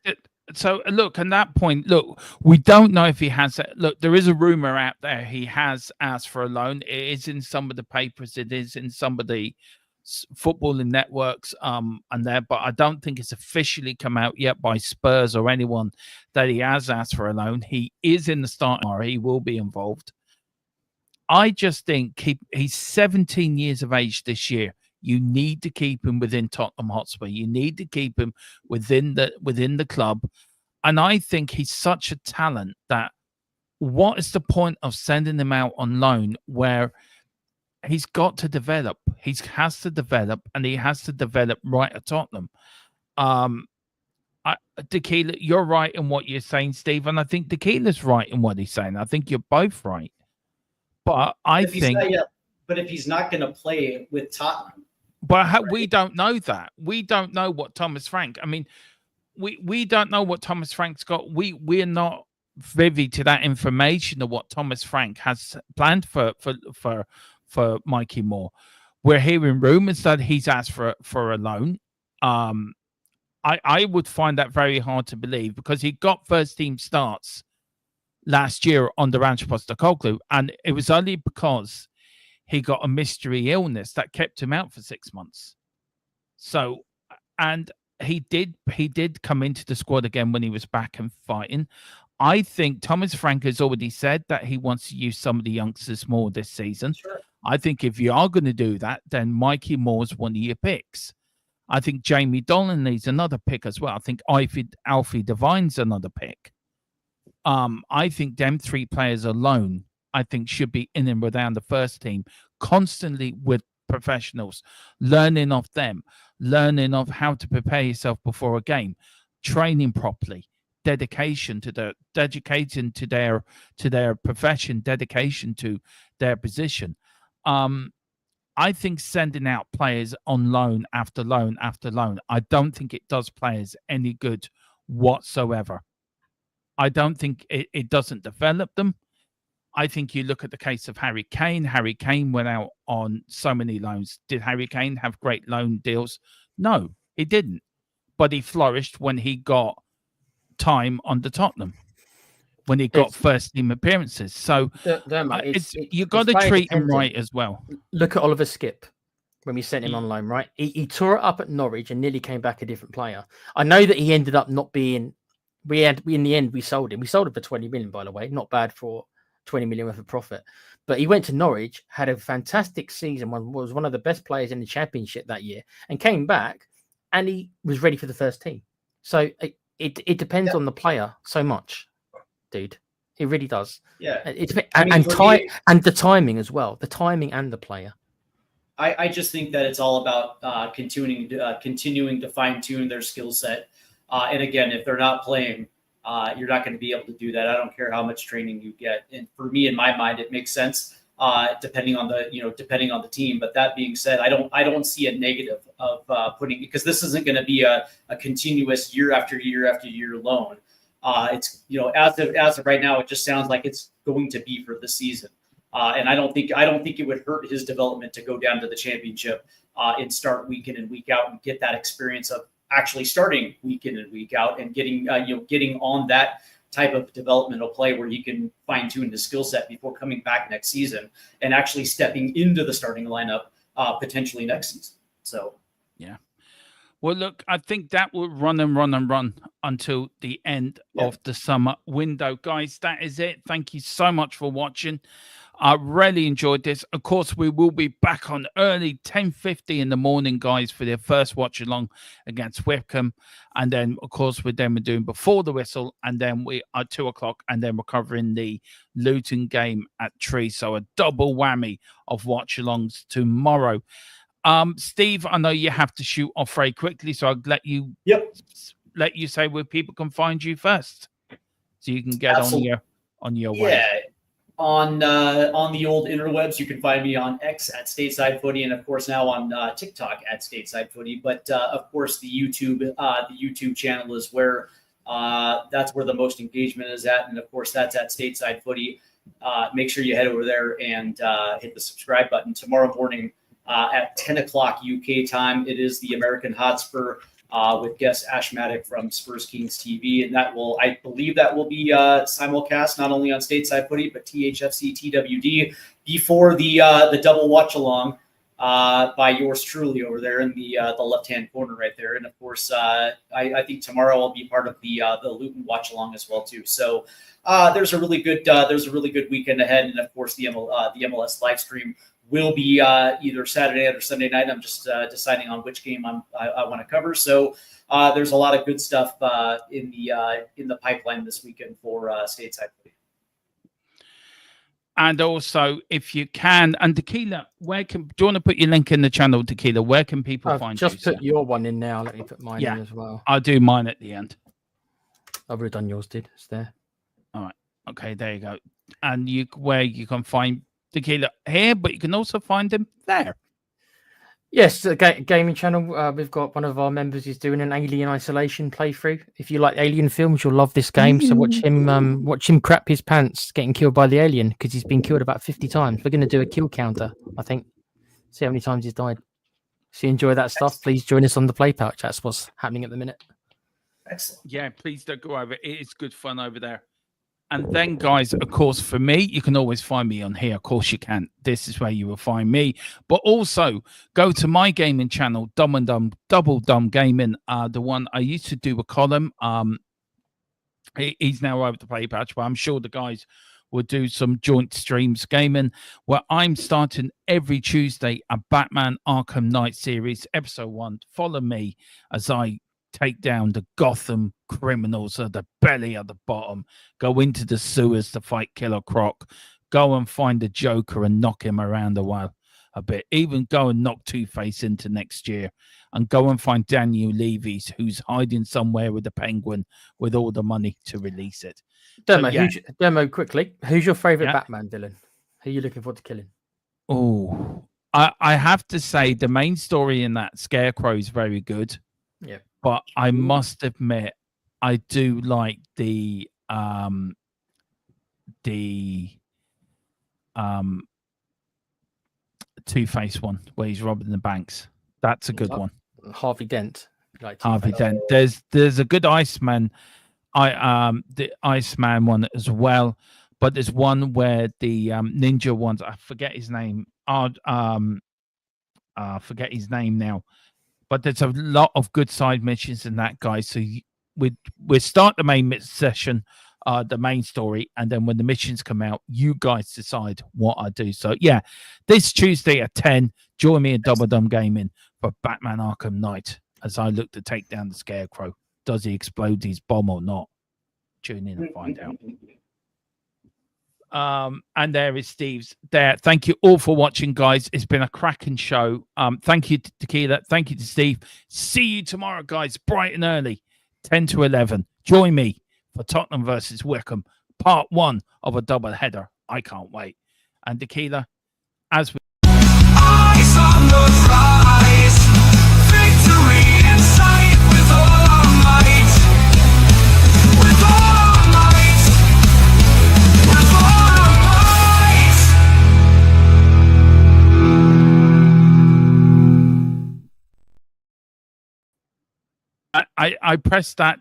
So look, at that point, look, we don't know if he has it. Look, there is a rumor out there he has asked for a loan. It is in some of the papers. It is in some of the footballing networks and there, but I don't think it's officially come out yet by Spurs or anyone that he has asked for a loan. He is in the starting. He will be involved. I just think he's 17 years of age this year. You need to keep him within Tottenham Hotspur. You need to keep him within the club. And I think he's such a talent that what is the point of sending him out on loan where he's got to develop? He has to develop, and he has to develop right at Tottenham. Tequila, you're right in what you're saying, Steve, and I think Tequila's right in what he's saying. I think you're both right. But but if he's not going to play with Tottenham. But we don't know that. We don't know what Thomas Frank. I mean, we don't know what Thomas Frank's got. We're not privy to that information of what Thomas Frank has planned for Mikey Moore. We're hearing rumors that he's asked for a loan. I would find that very hard to believe because he got first team starts last year under Ange Postecoglou, and it was only because he got a mystery illness that kept him out for 6 months. So, and he did come into the squad again when he was back and fighting. I think Thomas Frank has already said that he wants to use some of the youngsters more this season. Sure. I think if you are going to do that, then Mikey Moore's one of your picks. I think Jamie Donnelly's another pick as well. I think Alfie Devine's another pick. I think them 3 players alone, I think, should be in and around the first team, constantly with professionals, learning off them, learning of how to prepare yourself before a game, training properly, dedication to their profession, dedication to their position. I think sending out players on loan after loan after loan, I don't think it does players any good whatsoever. I don't think it doesn't develop them. I think you look at the case of Harry Kane. Harry Kane went out on so many loans. Did Harry Kane have great loan deals? No, he didn't. But he flourished when he got time under Tottenham, when he got first team appearances. So you've got to treat him right as well. Look at Oliver Skipp when we sent him on loan, right? He tore it up at Norwich and nearly came back a different player. I know that he ended up not being. In the end, we sold him. We sold him for 20 million, by the way. Not bad for 20 million worth of profit. But he went to Norwich, had a fantastic season, was one of the best players in the Championship that year, and came back, and he was ready for the first team. So it depends on the player so much, dude. It really does. Yeah. And the timing as well. The timing and the player. I just think that it's all about continuing to fine tune their skill set. And again, if they're not playing, you're not going to be able to do that. I don't care how much training you get. And for me, in my mind, it makes sense depending on the team. But that being said, I don't see a negative of putting, because this isn't going to be a continuous year after year after year loan. It's as of right now, it just sounds like it's going to be for the season. And I don't think it would hurt his development to go down to the Championship and start week in and week out and get that experience of actually starting week in and week out and getting on that type of developmental play where he can fine tune his skill set before coming back next season and actually stepping into the starting lineup potentially next season. So, yeah. Well, look, I think that will run until the end of the summer window. Guys, that is it. Thank you so much for watching. I really enjoyed this. Of course, we will be back on early 10:50 in the morning, guys, for their first watch along against Wycombe. And then, of course, we're doing before the whistle. And then we are 2 o'clock. And then we're covering the Luton game at Tree. So a double whammy of watch alongs tomorrow. Steve, I know you have to shoot off very quickly. So I'll let you say where people can find you first. so you can get on your way. Yeah. On the old interwebs, you can find me on X at Stateside Footy, and of course now on TikTok at Stateside Footy. But of course the YouTube channel is where that's where the most engagement is at, and of course that's at Stateside Footy. Make sure you head over there and hit the subscribe button. Tomorrow morning at 10 o'clock UK time, it is the American Hotspur with guest Ash Maddock from Spurs Kings TV, and I believe that will be simulcast not only on Stateside Footy but THFC TWD before the double watch along by yours truly over there in the left hand corner right there. And of course, I think tomorrow I'll be part of the Luton watch along as well too. So there's a really good weekend ahead, and of course the MLS live stream will be either Saturday night or Sunday night. I'm just deciding on which game I want to cover. So there's a lot of good stuff in the pipeline this weekend for Stateside. And also, if you can, and Tequila, do you want to put your link in the channel, Tequila? Where can people find you? Just put your one in now. Let me put mine in as well. I'll do mine at the end. I've already done yours, It's there. All right. Okay, there you go. And where you can find Tequila here, but you can also find him there. Yes, the gaming channel. We've got one of our members is doing an Alien Isolation playthrough. If you like Alien films, you'll love this game. So watch him crap his pants getting killed by the alien because he's been killed about 50 times. We're going to do a kill counter, I think. See how many times he's died. So you enjoy that stuff, please join us on the Play Pouch. That's what's happening at the minute. Excellent. Yeah, please don't go over. It is good fun over there. And then, guys, of course, for me, you can always find me on here. Of course, you can. This is where you will find me. But also, go to my gaming channel, Dumb and Dumb, Double Dumb Gaming, the one I used to do a column. He's now over the Play Patch, but I'm sure the guys will do some joint streams gaming, where I'm starting every Tuesday a Batman Arkham Knight series, episode 1. Follow me as I take down the Gotham criminals at the belly at the bottom, go into the sewers to fight Killer Croc, go and find the Joker and knock him around a bit, even go and knock Two-Face into next year, and go and find Daniel Levy, who's hiding somewhere with the Penguin with all the money to release it. Demo, Demo quickly. Who's your favorite Batman villain? Who are you looking forward to killing? Oh, I have to say the main story in that Scarecrow is very good. Yeah. But I must admit, I do like the Two-Face one where he's robbing the banks. That's a good one. Harvey Dent. Like Harvey Dent. There's a good Iceman, the Iceman one as well. But there's one where the ninja ones. I forget his name. Forget his name now. But there's a lot of good side missions in that, guys. So we start the main session, the main story, and then when the missions come out, you guys decide what I do. So yeah, this Tuesday at 10, join me at Double Dumb Gaming for Batman Arkham Knight as I look to take down the Scarecrow. Does he explode his bomb or not? Tune in and find out. And there is Steve's there. Thank you all for watching, guys. It's been a cracking show. Thank you to Tequila. Thank you to Steve. See you tomorrow, guys, bright and early, 10 to 11. Join me for Tottenham versus Wycombe, part 1 of a double header. I can't wait. And Tequila, as we Eyes on the prize, victory in sight with all our might, with all our might, with all our might. I pressed that